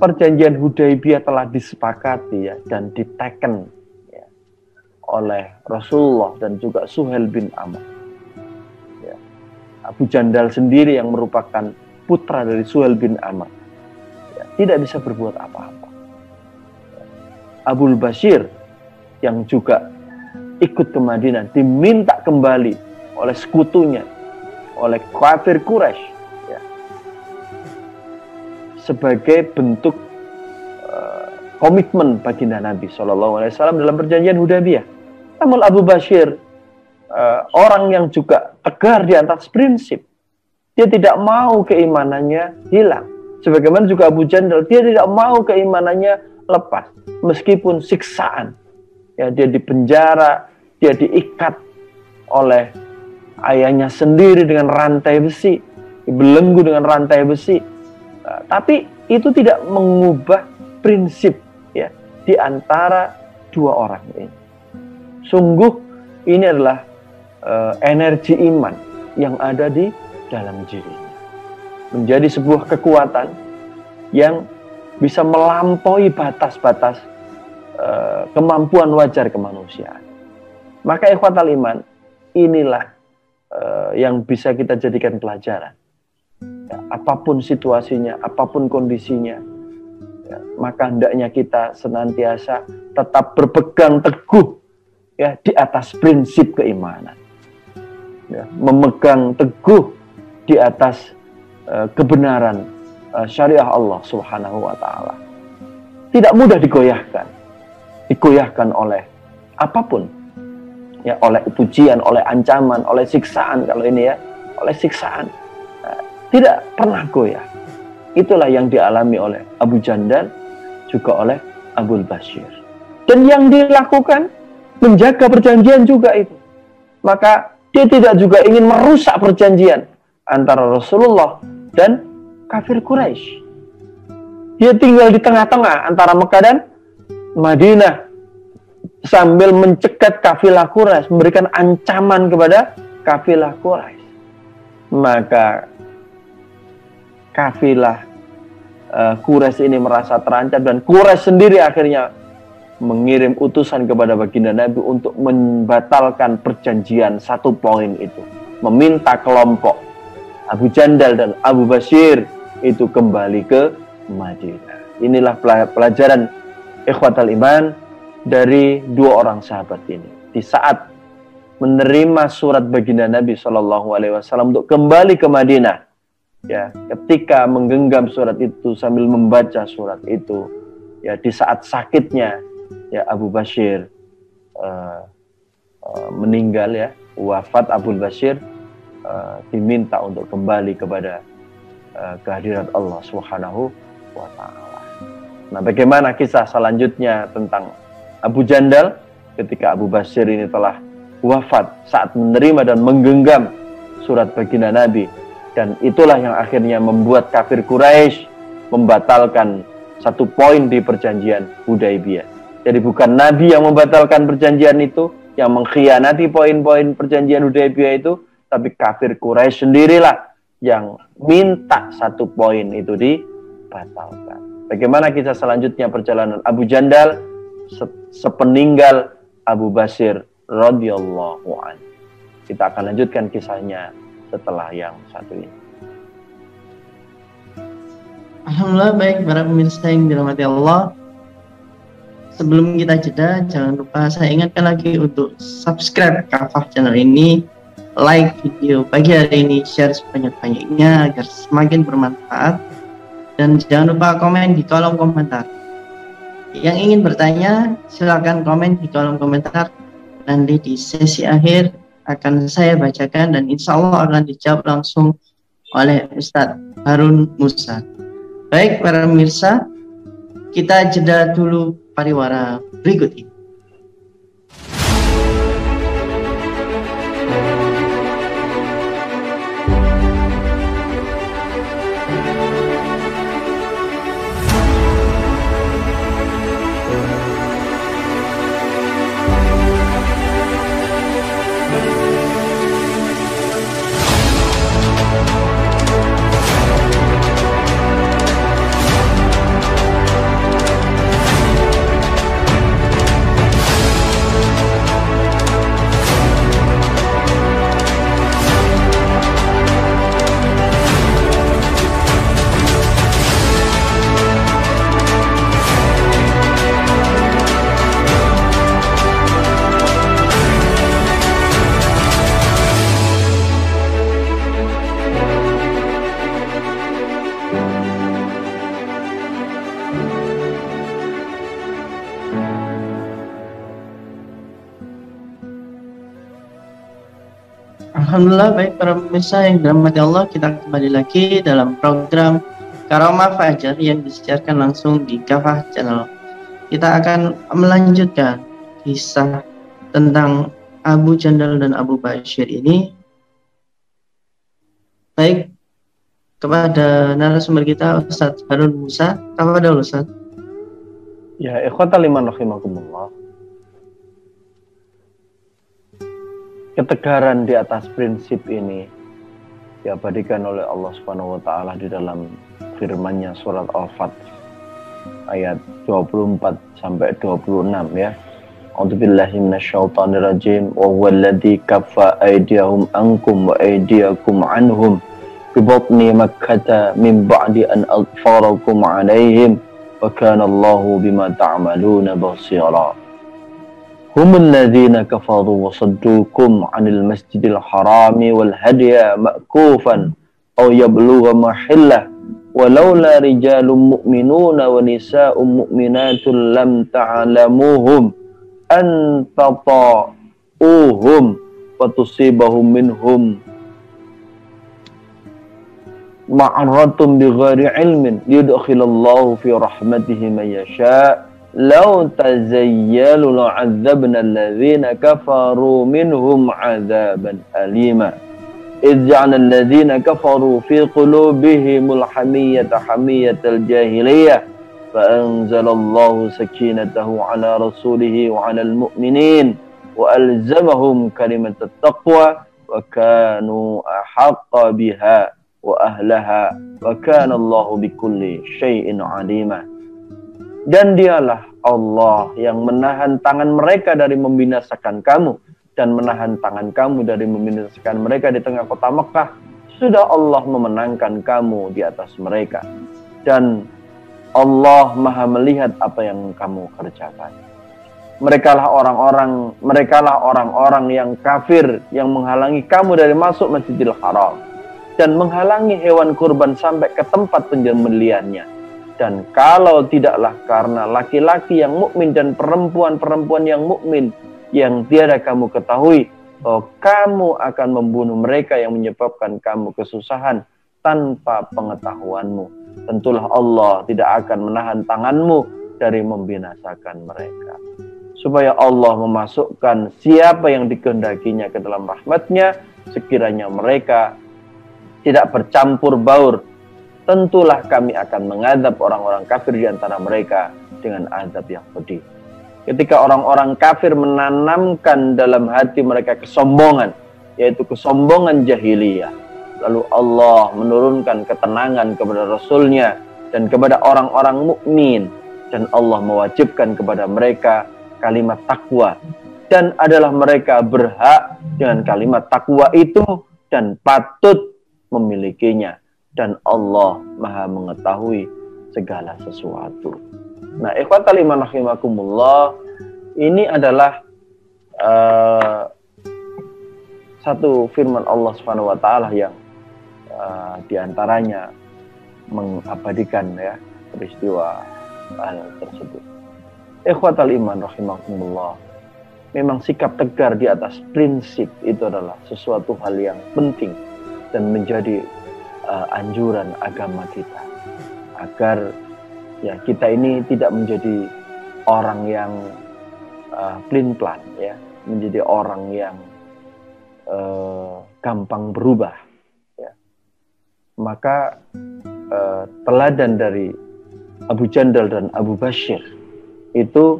perjanjian Hudaibiyah telah disepakati ya, dan diteken ya, oleh Rasulullah dan juga Suhail bin Amr. Ya. Abu Jandal sendiri yang merupakan putra dari Suhail bin Amr ya, tidak bisa berbuat apa-apa. Ya. Abu Bashir yang juga ikut ke Madinah diminta kembali oleh sekutunya, oleh kafir Quraisy ya, sebagai bentuk komitmen baginda Nabi SAW dalam perjanjian Hudaibiyah. Namun Abu Bashir orang yang juga tegar di atas prinsip. Dia tidak mau keimanannya hilang. Sebagaimana juga Abu Jandal, dia tidak mau keimanannya lepas meskipun siksaan. Ya, dia dipenjara, dia diikat oleh ayahnya sendiri dengan rantai besi, dibelenggu dengan rantai besi. Tapi itu tidak mengubah prinsip ya di antara dua orang ini. Sungguh ini adalah energi iman yang ada di dalam dirinya. Menjadi sebuah kekuatan yang bisa melampaui batas-batas kemampuan wajar kemanusiaan. Maka ikhwatal iman, inilah yang bisa kita jadikan pelajaran. Ya, apapun situasinya, apapun kondisinya, ya, maka hendaknya kita senantiasa tetap berpegang teguh ya di atas prinsip keimanan. Ya, memegang teguh di atas kebenaran syariah Allah Subhanahu wa taala. Tidak mudah digoyahkan oleh apapun. Ya, oleh pujian, oleh ancaman, oleh siksaan, kalau ini ya, oleh siksaan. Tidak pernah goyah. Itulah yang dialami oleh Abu Jandal, juga oleh Abu Bashir. Dan yang dilakukan, menjaga perjanjian juga itu. Maka dia tidak juga ingin merusak perjanjian antara Rasulullah dan kafir Quraisy. Dia tinggal di tengah-tengah antara Mekah dan Madinah, sambil mencegat kafilah Quraisy, memberikan ancaman kepada kafilah Quraisy. Maka kafilah Quraisy ini merasa terancam, dan Quraisy sendiri akhirnya mengirim utusan kepada baginda Nabi untuk membatalkan perjanjian 1 poin itu, meminta kelompok Abu Jandal dan Abu Bashir itu kembali ke Madinah. Inilah pelajaran ikhwatal iman dari dua orang sahabat ini. Di saat menerima surat baginda Nabi SAW untuk kembali ke Madinah, ya, ketika menggenggam surat itu sambil membaca surat itu, ya, di saat sakitnya, ya, Abu Bashir meninggal, ya, wafat Abu Bashir, diminta untuk kembali kepada kehadiran Allah Subhanahu wa taala. Nah, bagaimana kisah selanjutnya tentang Abu Jandal ketika Abu Bashir ini telah wafat saat menerima dan menggenggam surat baginda Nabi, dan itulah yang akhirnya membuat kafir Quraisy membatalkan 1 poin di perjanjian Hudaibiyah. Jadi bukan Nabi yang membatalkan perjanjian itu, yang mengkhianati poin-poin perjanjian Hudaibiyah itu, tapi kafir Quraisy sendirilah yang minta 1 poin itu dibatalkan. Bagaimana kisah selanjutnya perjalanan Abu Jandal sepeninggal Abu Bashir radhiyallahu anhu. Kita akan lanjutkan kisahnya setelah yang satu ini.
Alhamdulillah, baik para pemirsa yang dirahmati Allah. Sebelum kita jeda, jangan lupa saya ingatkan lagi untuk subscribe Kafah channel ini, like video pagi hari ini, share sebanyak-banyaknya agar semakin bermanfaat, dan jangan lupa komen di kolom komentar. Yang ingin bertanya, silakan komen di kolom komentar. Nanti di sesi akhir akan saya bacakan dan insya Allah akan dijawab langsung oleh Ustadz Harun Musa. Baik para pemirsa, kita jeda dulu pariwara berikut ini. Alhamdulillah, baik para pemirsa yang dirahmati Allah, kita kembali lagi dalam program Karomah Fajar yang disiarkan langsung di Kafah channel. Kita akan melanjutkan kisah tentang Abu Jandal dan Abu Bashir ini. Baik, kepada narasumber kita Ustadz Harun Musa, kepada Ustadz.
Ya, ikhwatal iman rahimakumullah. Ketegaran di atas prinsip ini diabadikan oleh Allah Subhanahu wa taala di dalam firman-Nya surat Al-Fath ayat 24 sampai 26 ya. A'udzubillahi minasyaitonir rajim. Wa huwallazi kaffa aydiyahum ankum wa aydiyakum anhum bi batni makkah min ba'di an aghfarakum 'alaihim wa kana Allahu bima ta'maluna basira. Humul ladzina kafaru wa saddukum 'anil masjidil harami wal hadiya ma'kufan aw yablugha mahillah walaula rijalun mu'minuna wa nisa'un mu'minatun lam ta'lamuhum an tata'uhum wa tusibahum minhum ma'aratun bighairi ilmin yudkhilallahu fi rahmatihi man yasha'. Lau tazayyalu la'adzabna alladhina kafaru minhum 'adzaban alima. Idh ja'alna alladhina kafaru fi qulubihimul hamiyyata hamiyyatal jahiliyah fa anzalallahu sakinatahu 'ala rasulihi wa 'alal mu'minin wa alzamahum kalimatat taqwa wa kanu ahaqqa biha wa ahlaha wa kana Allahu bikulli syai'in 'alima. Dan dialah Allah yang menahan tangan mereka dari membinasakan kamu dan menahan tangan kamu dari membinasakan mereka di tengah kota Mekah. Sudah Allah memenangkan kamu di atas mereka. Dan Allah maha melihat apa yang kamu kerjakan. Merekalah orang-orang yang kafir yang menghalangi kamu dari masuk Masjidil Haram dan menghalangi hewan kurban sampai ke tempat penyembelihannya. Dan kalau tidaklah karena laki-laki yang mukmin dan perempuan-perempuan yang mukmin yang tiada kamu ketahui, bahwa kamu akan membunuh mereka yang menyebabkan kamu kesusahan tanpa pengetahuanmu, tentulah Allah tidak akan menahan tanganmu dari membinasakan mereka. Supaya Allah memasukkan siapa yang dikehendakinya ke dalam rahmat-Nya, sekiranya mereka tidak bercampur baur, tentulah kami akan mengadab orang-orang kafir di antara mereka dengan azab yang pedih. Ketika orang-orang kafir menanamkan dalam hati mereka kesombongan, yaitu kesombongan jahiliyah, lalu Allah menurunkan ketenangan kepada Rasul-Nya dan kepada orang-orang mukmin, dan Allah mewajibkan kepada mereka kalimat takwa, dan adalah mereka berhak dengan kalimat takwa itu dan patut memilikinya, dan Allah Maha mengetahui segala sesuatu. Nah, ikhwatal iman rahimakumullah, ini adalah satu firman Allah Subhanahu wa taala yang diantaranya mengabadikan ya peristiwa hal tersebut. Ikhwatal iman rahimakumullah, memang sikap tegar di atas prinsip itu adalah sesuatu hal yang penting dan menjadi anjuran agama kita, agar ya kita ini tidak menjadi orang yang plin-plan ya, menjadi orang yang gampang berubah ya. Maka teladan dari Abu Jandal dan Abu Bashir itu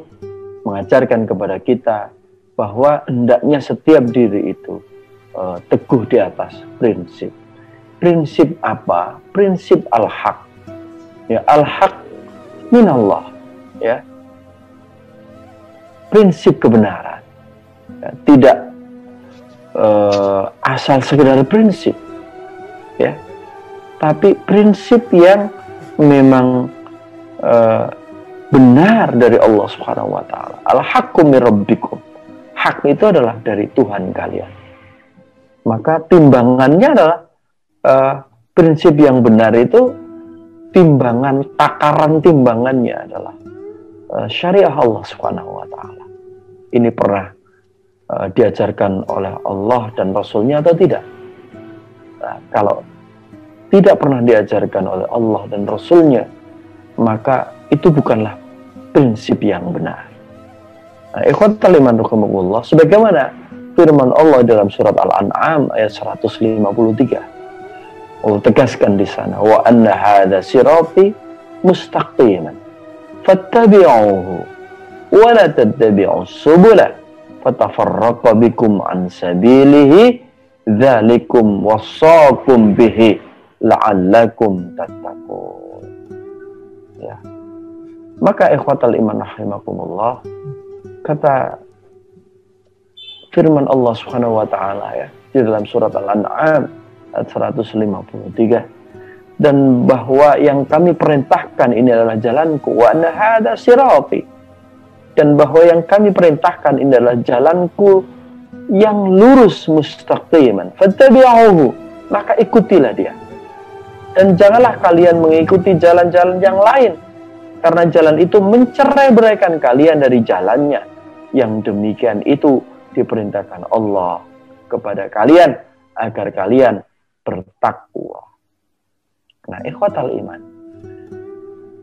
mengajarkan kepada kita bahwa hendaknya setiap diri itu teguh di atas prinsip. Prinsip apa? Prinsip al-haq. Ya, al-haq minallah ya. Prinsip kebenaran. Ya, tidak asal sekedar prinsip. Ya. Tapi prinsip yang memang benar dari Allah Subhanahu wa taala. Al-haqqu min rabbikum. Hak itu adalah dari Tuhan kalian. Maka timbangannya adalah prinsip yang benar itu, timbangan, takaran timbangannya adalah syariah Allah Subhanahu wa taala. Ini pernah diajarkan oleh Allah dan Rasulnya atau tidak? Nah, kalau tidak pernah diajarkan oleh Allah dan Rasulnya, maka itu bukanlah prinsip yang benar. Nah, ikhwatal iman rahimakumullah, sebagaimana firman Allah dalam surat Al-An'am ayat 153. Allah tegaskan di sana, wa anna hadza sirati mustaqiman fattabi'uhu wa la tattabi'us subula fatafarraqa bikum an sabilihi dzalikum wassaqum bihi la'allakum tattaqun. Ya. Maka ikhwatal iman rahimakumullah, kata firman Allah Subhanahu wa taala ya di dalam surat Al-An'am ayat 153, dan bahwa yang kami perintahkan ini adalah jalanku, wa anna hadza sirati, dan bahwa yang kami perintahkan ini adalah jalanku yang lurus mustaqiman fattabi'uhu, maka ikutilah dia, dan janganlah kalian mengikuti jalan-jalan yang lain, karena jalan itu mencerai-beraikan kalian dari jalannya. Yang demikian itu diperintahkan Allah kepada kalian agar kalian bertakwa. Nah, ikhwatal iman,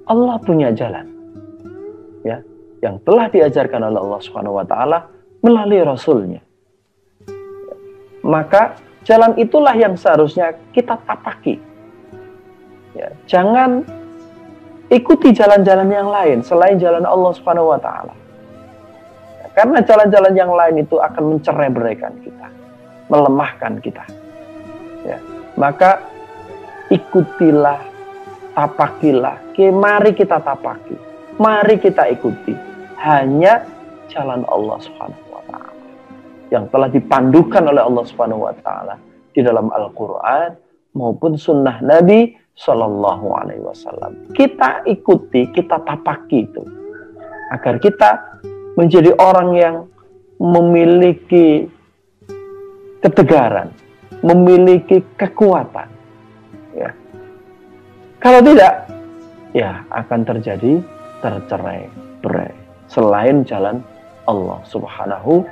Allah punya jalan ya, yang telah diajarkan oleh Allah Subhanahu wa taala melalui Rasulnya. Maka jalan itulah yang seharusnya kita tapaki. Ya, jangan ikuti jalan-jalan yang lain selain jalan Allah Subhanahu wa taala. Karena jalan-jalan yang lain itu akan mencerai-beraikan kita, melemahkan kita. Ya. Maka ikutilah, tapakilah. Mari kita tapaki, mari kita ikuti hanya jalan Allah Subhanahu wa taala yang telah dipandukan oleh Allah Subhanahu wa taala di dalam Al-Qur'an maupun sunnah Nabi Shallallahu alaihi wasallam. Kita ikuti, kita tapaki itu agar kita menjadi orang yang memiliki ketegaran, memiliki kekuatan. Ya. Kalau tidak, ya akan terjadi tercerai-berai selain jalan Allah Subhanahu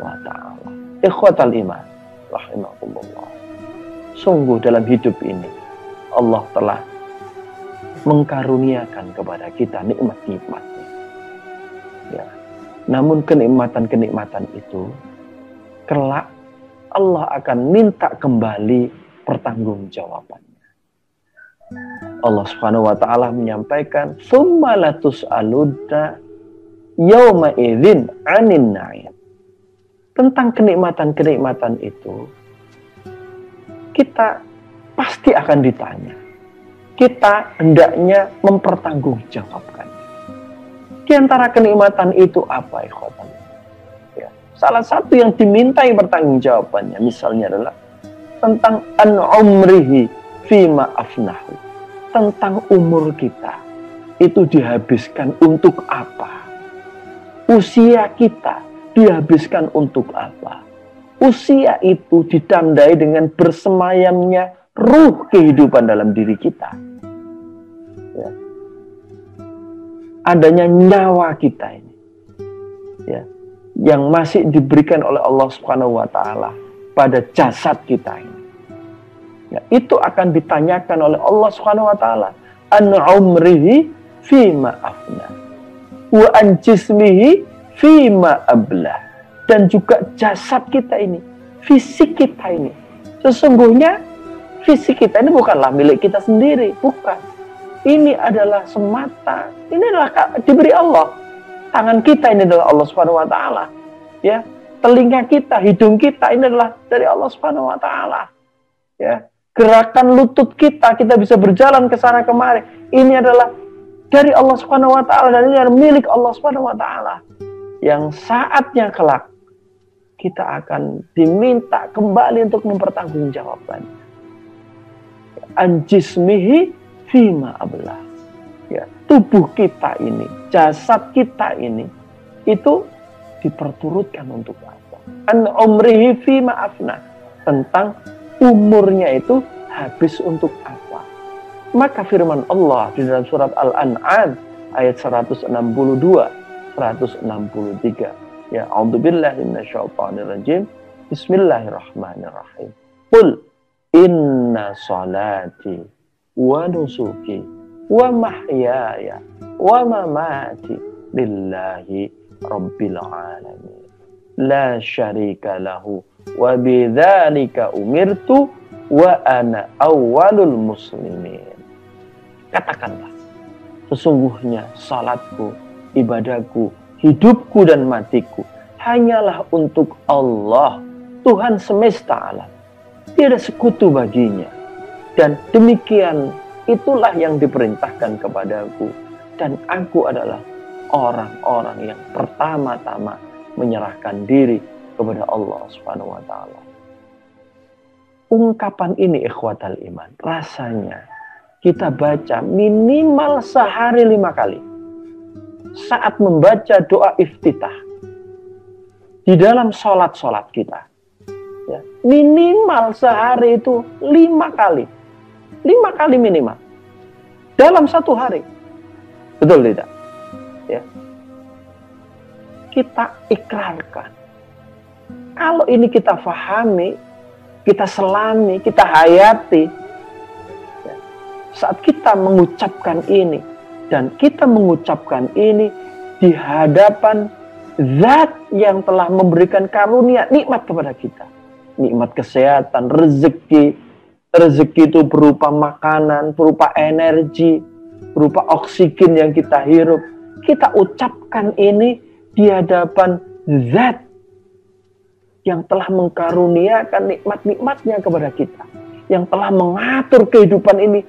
wa taala. Ikhwatal iman rahimakumullah. Sungguh dalam hidup ini Allah telah mengkaruniakan kepada kita nikmat-nikmatnya. Ya. Namun kenikmatan-kenikmatan itu kelak Allah akan minta kembali pertanggungjawabannya. Allah Subhanahu wa taala menyampaikan, "Tsumma latus'alunna yauma idzin 'anin na'im." Tentang kenikmatan-kenikmatan itu kita pasti akan ditanya. Kita hendaknya mempertanggungjawabkan. Di antara kenikmatan itu apa, ikhwatan? Ya, salah satu yang dimintai pertanggungjawabannya misalnya adalah tentang an umrihi fima afnahu, tentang umur kita itu dihabiskan untuk apa? Usia kita dihabiskan untuk apa? Usia itu ditandai dengan bersemayamnya ruh kehidupan dalam diri kita. Ya. Adanya nyawa kita ini, ya, yang masih diberikan oleh Allah Subhanahu wa taala pada jasad kita ini. Ya, itu akan ditanyakan oleh Allah Subhanahu wa taala, an umrihi fima afna wa an jismihi fima ablah. Dan juga jasad kita ini, fisik kita ini, sesungguhnya fisik kita ini bukanlah milik kita sendiri, bukan. Ini adalah semata, ini adalah diberi Allah. Tangan kita ini adalah Allah Subhanahu wa taala. Ya, telinga kita, hidung kita ini adalah dari Allah Subhanahu wa taala. Ya, gerakan lutut kita bisa berjalan ke sana kemari. Ini adalah dari Allah Subhanahu wa taala dan ini adalah milik Allah Subhanahu wa taala. Yang saatnya kelak kita akan diminta kembali untuk mempertanggungjawabkan. Anjismihi fima ablah. Ya, tubuh kita ini, jasad kita ini, itu diperturutkan untuk apa? An umrihi fima afna, tentang umurnya itu habis untuk apa? Maka firman Allah di dalam surat Al-An'am ayat 162, 163. Ya, a'udzubillahi minasyaitonir rajim. Bismillahirrahmanirrahim. Qul inna salati wa nusuki wa mahyaya wa mamati lillahi rabbil alamin. La syarika lahu wa bidzalika umirtu wa ana awwalul muslimin. Katakanlah, sesungguhnya salatku, ibadahku, hidupku dan matiku hanyalah untuk Allah, Tuhan semesta alam. Tiada sekutu baginya. Dan demikian itulah yang diperintahkan kepadaku. Dan aku adalah orang-orang yang pertama-tama menyerahkan diri kepada Allah Subhanahu wa taala. Ungkapan ini ikhwatal iman, rasanya kita baca minimal sehari 5 kali. Saat membaca doa iftitah di dalam sholat-sholat kita, ya, minimal sehari itu 5 kali, 5 kali minimal dalam satu hari, betul tidak? Ya, kita ikrarkan. Kalau ini kita fahami, kita selami, kita hayati, ya, saat kita mengucapkan ini. Dan kita mengucapkan ini di hadapan Zat yang telah memberikan karunia, nikmat kepada kita. Nikmat kesehatan, rezeki. Rezeki itu berupa makanan, berupa energi, berupa oksigen yang kita hirup. Kita ucapkan ini di hadapan Zat yang telah mengkaruniakan nikmat-nikmatnya kepada kita. Yang telah mengatur kehidupan ini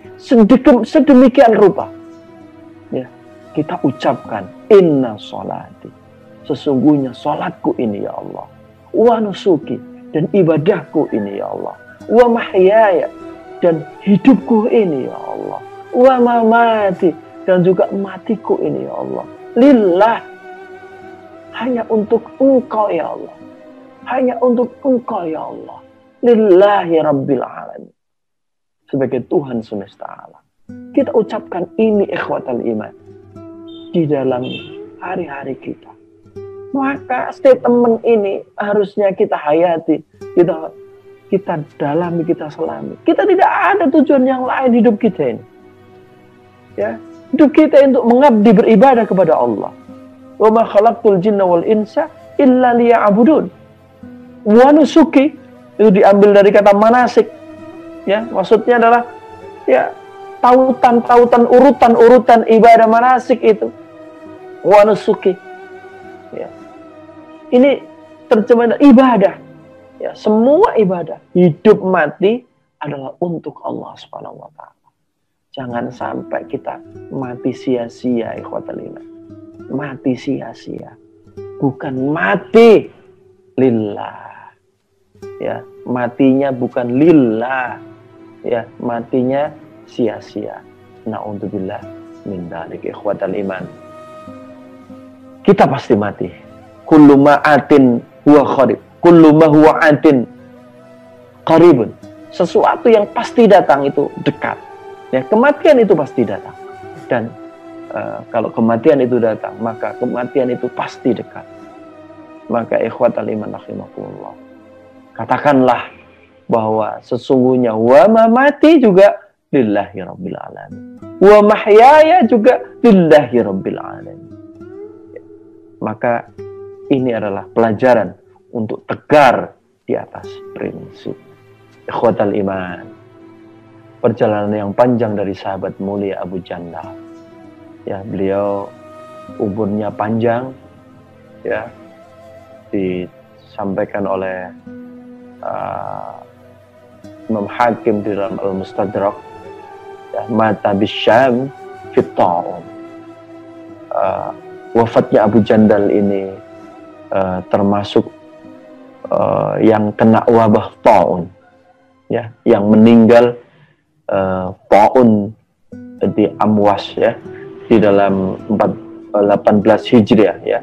sedemikian rupa. Ya, kita ucapkan inna sholati, sesungguhnya sholatku ini ya Allah, wa nusuki, dan ibadahku ini ya Allah, wa mahyaya, dan hidupku ini ya Allah, wa mamati, dan juga matiku ini ya Allah, lillah, hanya untuk Engkau ya Allah, hanya untuk Engkau ya Allah, lillahi rabbil alamin, sebagai Tuhan semesta alam. Kita ucapkan ini ikhwatal iman di dalam hari-hari kita. Maka statement ini harusnya kita hayati, kita dalami, kita selami. Kita tidak ada tujuan yang lain hidup kita ini. Ya, hidup kita untuk mengabdi beribadah kepada Allah. Wa ma khalaqtul jinna wal insa illa liya'budun. Wa nusuki itu diambil dari kata manasik. Ya, maksudnya adalah ya tautan-tautan, urutan-urutan ibadah manasik itu. Wa nusuki. Ya. Ini terjemahan ibadah. Ya, semua ibadah, hidup mati adalah untuk Allah Subhanahu wa taala. Jangan sampai kita mati sia-sia, ikhwatal iman. Mati sia-sia. Bukan mati lillah. Ya, matinya bukan lillah, ya, matinya sia-sia. Na'udzubillah min dzalik, ikhwatal iman. Kita pasti mati. Kullu ma'atin huwa qarib, kullu ma huwa atin qaribun. Sesuatu yang pasti datang itu dekat. Ya, kematian itu pasti datang. Dan kalau kematian itu datang, maka kematian itu pasti dekat. Maka ikhwatal iman rahimakumullah, katakanlah bahwa sesungguhnya wa mamati juga lillahi rabbil alamin, wa mahyaya juga lillahi rabbil alamin. Maka ini adalah pelajaran untuk tegar di atas prinsip. Ikhwatal iman, perjalanan yang panjang dari sahabat mulia Abu Jandal. Ya, beliau umurnya panjang, ya, disampaikan oleh Imam Hakim di dalam Al-Mustadrak, ya, mata bisyam fit ta'un. Wafatnya Abu Jandal ini termasuk yang kena wabah ta'un, ya, yang meninggal ta'un di Amwas, ya, di dalam 18 Hijriah, ya,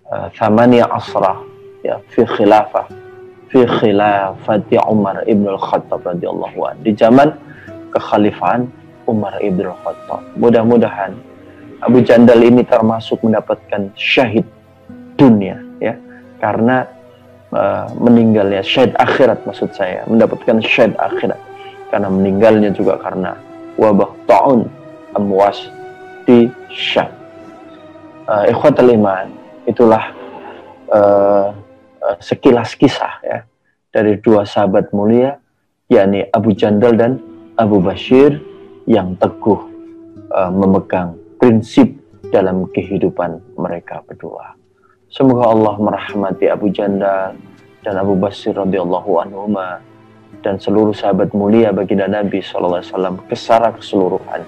8 asrah, ya, fi khilafati Umar ibn al-Khattab radhiyallahu anhu, di zaman kekhalifahan Umar ibn al-Khattab. Mudah-mudahan Abu Jandal ini termasuk mendapatkan syahid dunia, ya, karena meninggalnya syahid akhirat, maksud saya mendapatkan syahid akhirat karena meninggalnya juga karena wabah ta'un Amwas di Syam. Ikhwatal iman, itulah sekilas kisah, ya, dari dua sahabat mulia, yakni Abu Jandal dan Abu Bashir, yang teguh memegang prinsip dalam kehidupan mereka berdua. Semoga Allah merahmati Abu Jandal dan Abu Bashir radhiyallahu anhuma dan seluruh sahabat mulia baginda Nabi SAW secara keseluruhan.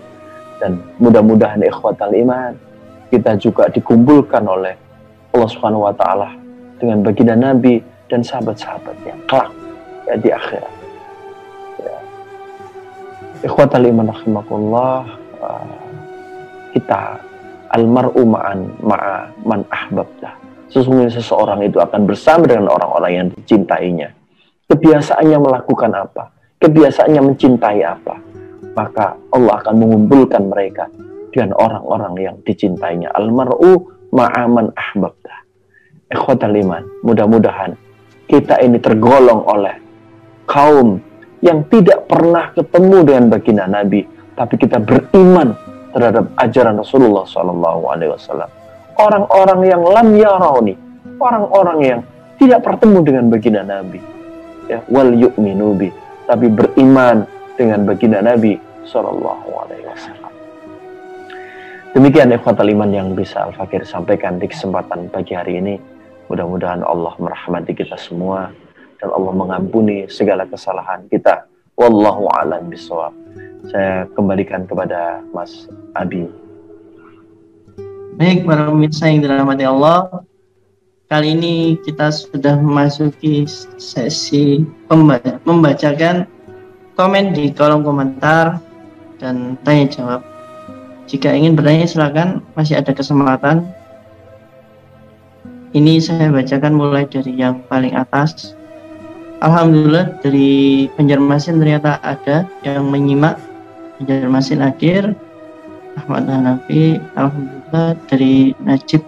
Dan mudah-mudahan ikhwatal iman, kita juga dikumpulkan oleh Allah Subhanahu wa taala dengan baginda Nabi dan sahabat-sahabatnya kelak, ya, di akhirat. Ya. Ikhwatal iman rahimakumullah, kita almar'u ma'a man ahbabta. Sesungguhnya seseorang itu akan bersama dengan orang-orang yang dicintainya. Kebiasaannya melakukan apa, kebiasaannya mencintai apa, maka Allah akan mengumpulkan mereka dengan orang-orang yang dicintainya. Almar'u ma'a man ahbabta. Ikhwatal iman, mudah-mudahan kita ini tergolong oleh kaum yang tidak pernah ketemu dengan baginda Nabi, tapi kita beriman terhadap ajaran Rasulullah SAW. Orang-orang yang lam yarawni, orang-orang yang tidak bertemu dengan baginda Nabi, ya, wal yu'minu bi, tapi beriman dengan baginda Nabi SAW. Demikian ikhwatal iman yang bisa Al-Fakir sampaikan di kesempatan pagi hari ini. Mudah-mudahan Allah merahmati kita semua dan Allah mengampuni segala kesalahan kita. Wallahu a'lam bishawab. Saya kembalikan kepada Mas Abi.
Baik, para pemirsa yang dirahmati Allah, kali ini kita sudah memasuki sesi membacakan komen di kolom komentar dan tanya jawab. Jika ingin bertanya silakan, masih ada kesempatan. Ini saya bacakan mulai dari yang paling atas. Alhamdulillah, dari Banjarmasin ternyata ada yang menyimak. Banjarmasin hadir. Ahmad Hanafi, alhamdulillah. Dari Najib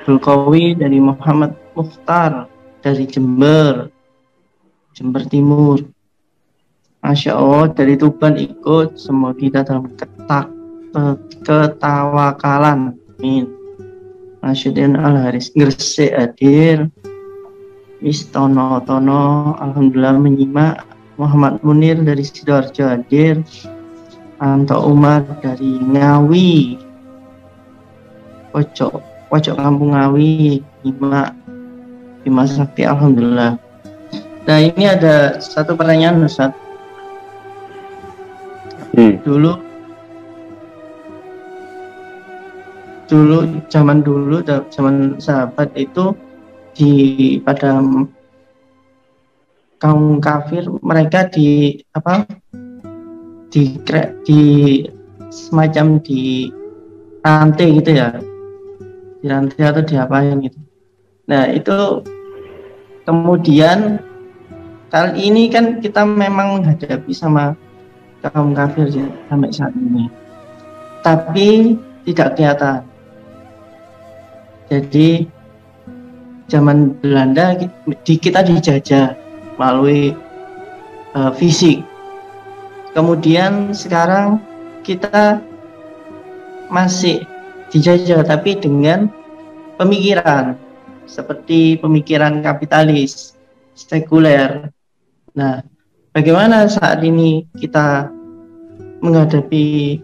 Bulkawi, dari Muhammad Mukhtar, dari Jember Timur. Masya Allah, dari Tuban ikut. Semua kita dalam ketawakalan. Amin. Nasyidin Al-Haris Gresik hadir. Wistono alhamdulillah menyimak. Muhammad Munir dari Sidoarjo hadir. Anto Umar dari Ngawi, pojok kampung Ngawi, nyimak. Bima Sakti, alhamdulillah. Nah, ini ada satu pertanyaan, Ustaz. Dulu zaman sahabat itu pada kaum kafir, mereka di semacam di rantai gitu ya, di rantai atau diapain gitu. Nah itu kemudian kali ini kan kita memang menghadapi sama kaum kafir ya, sampai saat ini, tapi tidak kelihatan. Jadi zaman Belanda kita dijajah melalui fisik. Kemudian sekarang kita masih dijajah tapi dengan pemikiran seperti pemikiran kapitalis, sekuler. Nah, bagaimana saat ini kita menghadapi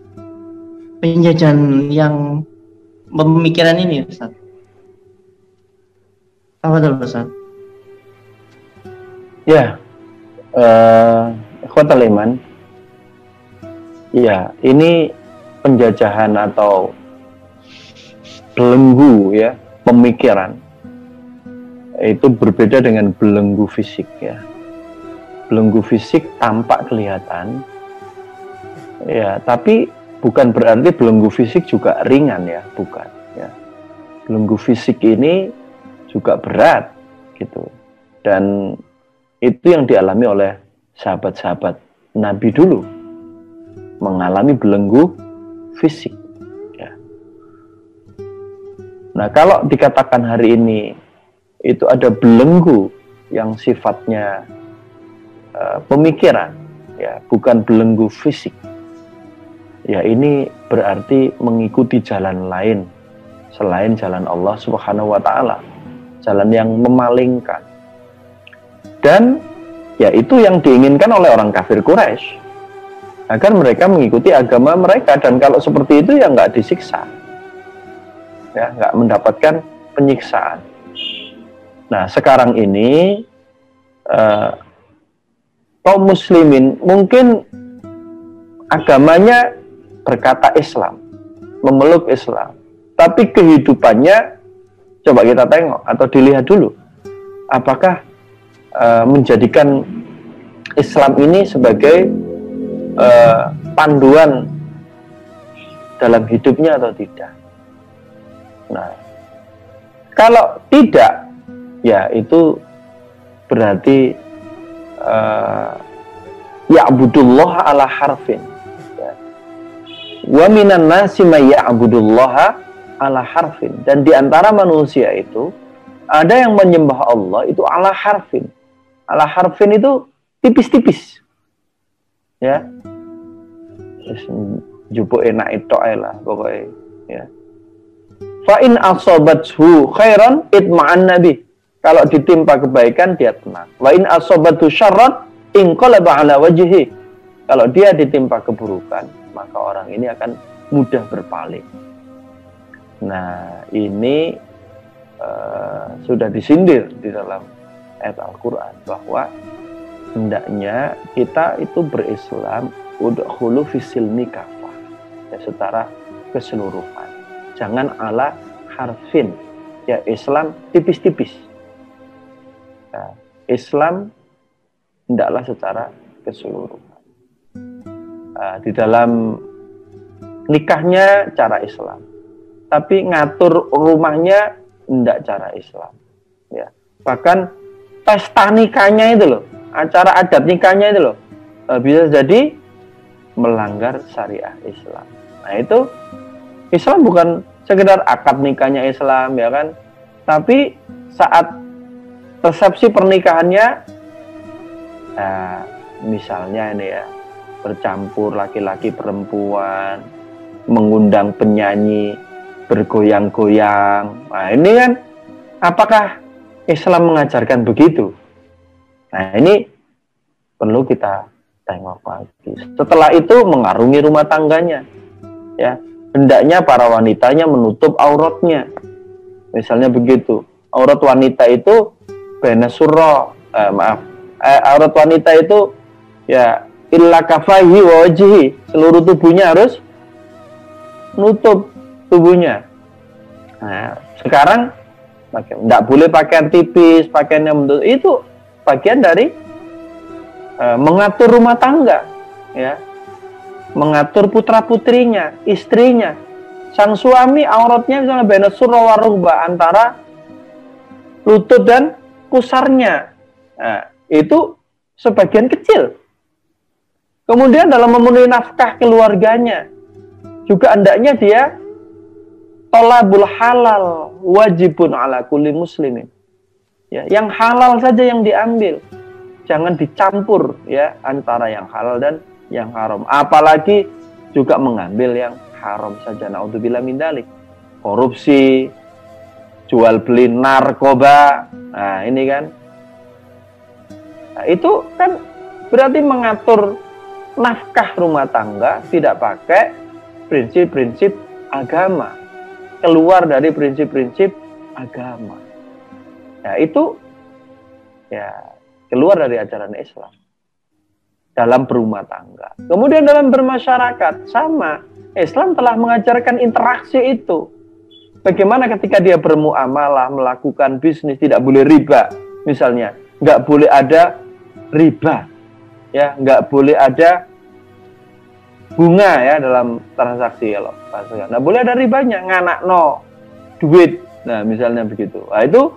penjajahan yang pemikiran ini, Ustaz? Apa betul, Ustaz?
Ya, ikhwatal iman. Ya, ini penjajahan atau belenggu ya, pemikiran itu berbeda dengan belenggu fisik ya. Belenggu fisik tampak kelihatan ya, tapi bukan berarti belenggu fisik juga ringan ya, bukan ya. Belenggu fisik ini juga berat gitu, dan itu yang dialami oleh sahabat-sahabat Nabi dulu, mengalami belenggu fisik ya. Nah, kalau dikatakan hari ini itu ada belenggu yang sifatnya pemikiran ya, bukan belenggu fisik ya, ini berarti mengikuti jalan lain selain jalan Allah Subhanahu wa Ta'ala, jalan yang memalingkan. Dan ya itu yang diinginkan oleh orang kafir Quraisy, agar mereka mengikuti agama mereka, dan kalau seperti itu ya nggak disiksa ya, nggak mendapatkan penyiksaan. Nah, sekarang ini kaum muslimin mungkin agamanya berkata Islam, memeluk Islam, tapi kehidupannya coba kita tengok atau dilihat dulu, apakah menjadikan Islam ini sebagai panduan dalam hidupnya atau tidak. Nah, kalau tidak, ya itu berarti ya'budullah ala harfin ya. Wa minan nasi may ya'budullah ala harfin, dan di antara manusia itu ada yang menyembah Allah itu ala harfin. Ala harfin itu tipis-tipis ya, jupuk enak itu lah pokoknya ya. Fa in asobathu khairan itma'an nabi, kalau ditimpa kebaikan dia tenang. Wa in asobathu syarran inqalaba ala wajhi, kalau dia ditimpa keburukan maka orang ini akan mudah berpaling. Nah, ini sudah disindir di dalam ayat Al-Quran bahwa hendaknya kita itu berislam udkhulu fisilmi kafah ya, secara keseluruhan, jangan ala harfin ya, Islam tipis-tipis ya, Islam hendaklah secara keseluruhan. Di dalam nikahnya cara Islam, tapi ngatur rumahnya hendak cara Islam ya. Bahkan pesta nikahnya itu loh, acara adat nikahnya itu loh, bisa jadi melanggar syariah Islam. Nah, itu Islam bukan sekedar akad nikahnya Islam ya kan, tapi saat resepsi pernikahannya misalnya ini ya, bercampur laki-laki perempuan, mengundang penyanyi bergoyang-goyang. Nah, ini kan apakah Islam mengajarkan begitu? Nah, ini perlu kita tengok lagi. Setelah itu mengarungi rumah tangganya ya, hendaknya para wanitanya menutup auratnya, misalnya begitu. Aurat wanita itu baina surra, aurat wanita itu ya illa kafaihi wa wajhi, seluruh tubuhnya harus nutup tubuhnya. Nah, sekarang Nggak boleh pakaian tipis, pakaian yang bentuk itu bagian dari mengatur rumah tangga, ya, mengatur putra putrinya, istrinya. Sang suami auratnya misalnya baina surra wa rukba, antara lutut dan pusarnya. Nah, itu sebagian kecil. Kemudian dalam memenuhi nafkah keluarganya juga hendaknya dia tolabul halal wajibun ala kulli muslimin. Ya, yang halal saja yang diambil. Jangan dicampur ya antara yang halal dan yang haram. Apalagi juga mengambil yang haram saja. Naudzubillah min dzalik. Korupsi, jual beli narkoba. Nah, ini kan. Nah, itu kan berarti mengatur nafkah rumah tangga tidak pakai prinsip-prinsip agama. Keluar dari prinsip-prinsip agama. Ya, itu ya keluar dari ajaran Islam dalam berumah tangga. Kemudian dalam bermasyarakat sama, Islam telah mengajarkan interaksi itu. Bagaimana ketika dia bermuamalah, melakukan bisnis, tidak boleh riba, misalnya, nggak boleh ada riba, ya, nggak boleh ada bunga ya dalam transaksi, kalau nggak boleh ada ribanya, nganakno duit, nah misalnya begitu. Nah, itu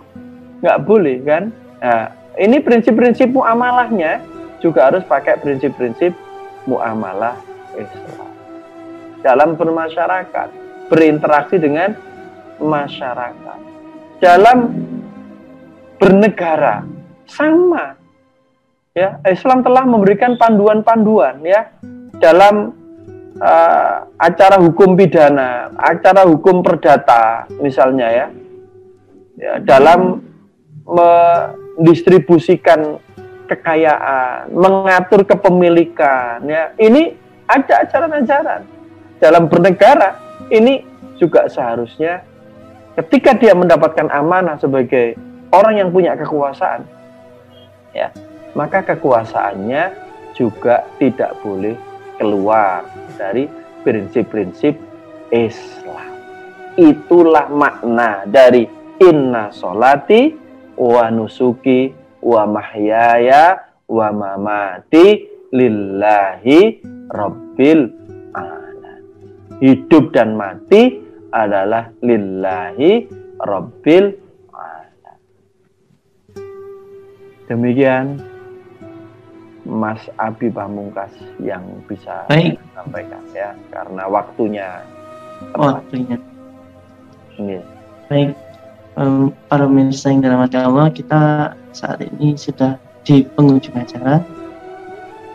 nggak boleh kan. Nah, ini prinsip-prinsip muamalahnya juga harus pakai prinsip-prinsip muamalah Islam. Dalam bermasyarakat, berinteraksi dengan masyarakat. Dalam bernegara, sama. Ya, Islam telah memberikan panduan-panduan ya dalam acara hukum pidana, acara hukum perdata misalnya ya. Ya, dalam mendistribusikan kekayaan, mengatur kepemilikan, ya. Ini ada ajaran-ajaran. Dalam bernegara, ini juga seharusnya ketika dia mendapatkan amanah sebagai orang yang punya kekuasaan, ya, maka kekuasaannya juga tidak boleh keluar dari prinsip-prinsip Islam. Itulah makna dari inna sholati wa nusuki wa mahyaya wa mamati lillahi rabbil alamin. Hidup dan mati adalah lillahi rabbil alamin. Demikian Mas Abi Pamungkas yang bisa sampaikan ya, karena waktunya.
Ini. Baik. Para pemirsa yang dirahmati Allah, kita saat ini sudah di penghujung acara.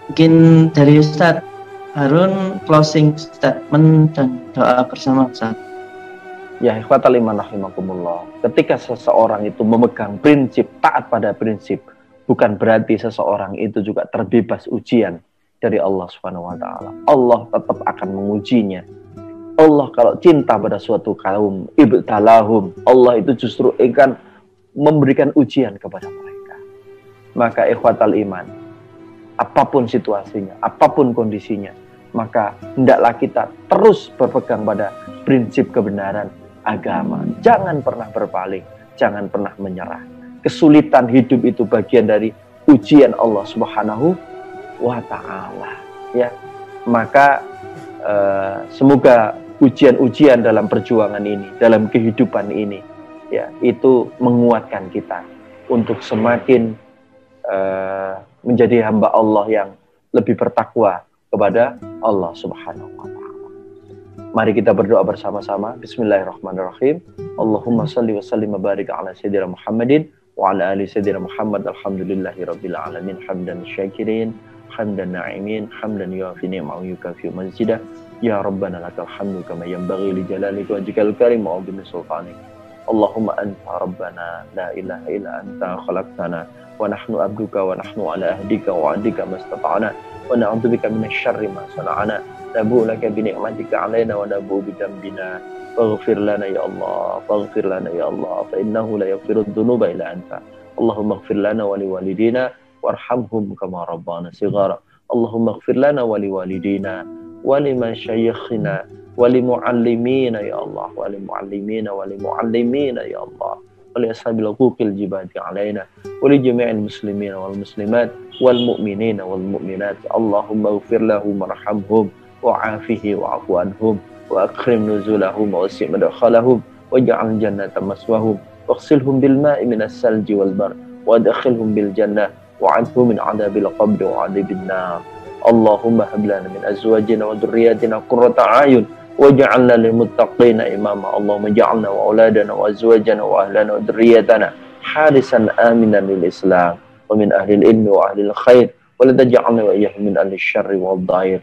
Mungkin dari Ustadz Harun closing statement dan doa bersama Ustadz.
Ya, ikhwatal iman rahimakumullah. Ketika seseorang itu memegang prinsip, taat pada prinsip, bukan berarti seseorang itu juga terbebas ujian dari Allah Subhanahu wa taala. Allah tetap akan mengujinya. Allah kalau cinta pada suatu kaum, ibtalahum, Allah itu justru akan memberikan ujian kepada mereka. Maka ikhwatal iman, apapun situasinya, apapun kondisinya, maka hendaklah kita terus berpegang pada prinsip kebenaran agama. Jangan pernah berpaling, jangan pernah menyerah. Kesulitan hidup itu bagian dari ujian Allah Subhanahu wa taala, ya. Maka semoga ujian-ujian dalam perjuangan ini, dalam kehidupan ini, ya, itu menguatkan kita untuk semakin menjadi hamba Allah yang lebih bertakwa kepada Allah Subhanahu wa taala. Mari kita berdoa bersama-sama. Bismillahirrahmanirrahim. Allahumma shalli wa sallim wa barik ala sayyidina Muhammadin wa ala ali sayyidina Muhammad. Alhamdulillahirabbil alamin. Hamdan syakirin, hamdan na'imin, hamdan yuafi ni'mahu yukafi mazidah. Ya Rabbana lakal hamdu kama yanbaghi li jalalika wajhikal karim wa 'azimi sultanik. Allahumma anta Rabbana la ilaha illa anta khalaqtana wa nahnu abduka wa nahnu ala ahdika wa 'adika mastata'na wa na'udzubika minasy syarri ma sana'na. Nabu laka bi ni'matika 'alaina wa nabu bi dhanbina faghfir lana ya Allah, faghfir lana ya Allah, fa innahu la yaghfiru dzunuba illa anta. Allahumma ighfir lana wa liwalidina warhamhum kama rabbana shighara. Allahumma ighfir lana wa liwalidina wali masyayikhina wali muallimina ya Allah, wali muallimina wali muallimina ya Allah, ولأصحاب الحقوق الجباد علينا ولجميع المسلمين والمسلمات والمؤمنين والمؤمنات. اللهم اغفر لهم وارحمهم وعافه واعف عنهم وأكرم نزلهم ووسع مدخلهم واجعل الجنة مسواهم واغسلهم بالماء من الثلج والبر وادخلهم بالجنة وعنهم من عذاب القبر وعذاب النار. اللهم هب لنا من أزواجنا وذرياتنا قرة أعين واجعلنا للمتقين إماما. اللهم اجعلنا وأولادنا وأزواجنا وأهلنا وذريتنا حارسا آمنا للإسلام ومن أهل العلم وأهل الخير ولا تجعلنا وإياهم من أهل الشر والضير.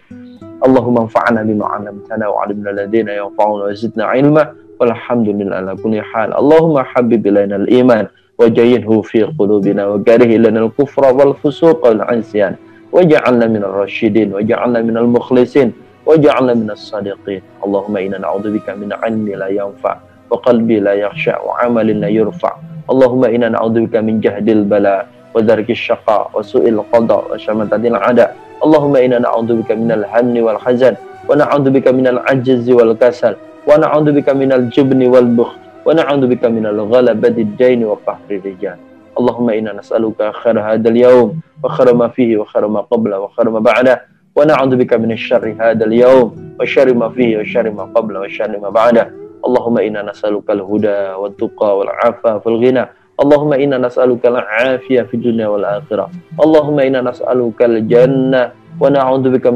اللهم انفعنا بما علمتنا وعلمنا الذين ينفعون وزدنا علما والحمد لله على كل حال. اللهم حبب إلينا الإيمان وزينه في قلوبنا وكره إلينا الكفر والفسوق والعصيان واجعلنا من الراشدين واجعلنا من المخلصين واجعلنا من الصادقين. اللهم إنا نعوذ بك من علم لا ينفع وقلب لا يخشع وعمل لا يرفع. اللهم إنا نعوذ بك من جهد البلاء ودرك الشقاء وسوء القضاء وشماتة الأعداء. اللهم إنا نعوذ بك من الهم والحزن ونعوذ بك من العجز والكسل ونعوذ بك من الجبن والبخل ونعوذ بك من الغلبة الدين وقهر الرجال. اللهم إنا نسألك خير هذا اليوم وخير ما فيه وخير ما قبله وخير ما بعده ونعوذ بك من الشر هذا اليوم وشر ما فيه وشر ما قبله وشر ما بعده. اللهم إنا نسألك الهدى والتقى والعفاف والغنى. اللهم إنا نسألك العافية في الدنيا والآخرة. اللهم إنا نسألك الجنة ونعوذ بك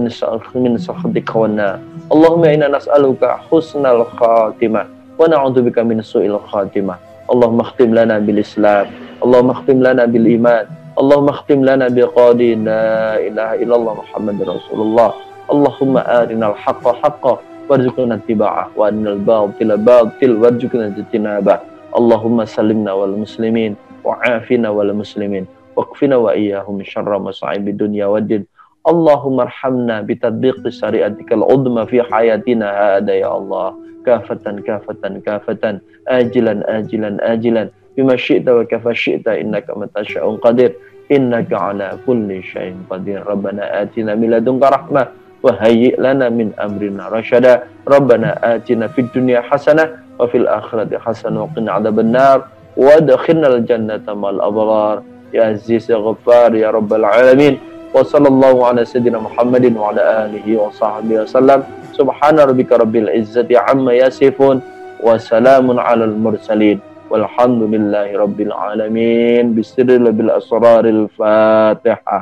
من سخطك والنار. اللهم إنا نسألك حسن الخاتمة ونعوذ بك من سوء الخاتمة. اللهم اختم لنا بالإسلام. اللهم اختم لنا بالإيمان. اللهم اختم لنا بقول لا إله إلا الله محمد رسول الله. اللهم آرنا الحق حقا وارزقنا اتباعه وأرنا الباطل باطل وارزقنا اجتنابه. اللهم سلمنا والمسلمين وعافنا والمسلمين واكفنا وإياهم من شر مصائب الدنيا والدين. اللهم ارحمنا بتطبيق شريعتك العظمى في حياتنا هذا يا الله كافة كافة كافة آجلا آجلا آجلا بما شئت وكيف شئت إنك متى تشاء قدير إنك على كل شيء قدير. ربنا آتنا من لدنك رحمة وهيئ لنا من أمرنا رشدا. ربنا آتنا في الدنيا حسنة وفي الآخرة حسنة وقنا عذاب النار وادخلنا الجنة مع الأبرار يا عزيز يا غفار يا رب العالمين. وصلى الله على سيدنا محمد وعلى آله وصحبه وسلم. سبحان ربك رب العزة عما يصفون وسلام على المرسلين والحمد لله رب العالمين. بسر بالأسرار الفاتحة.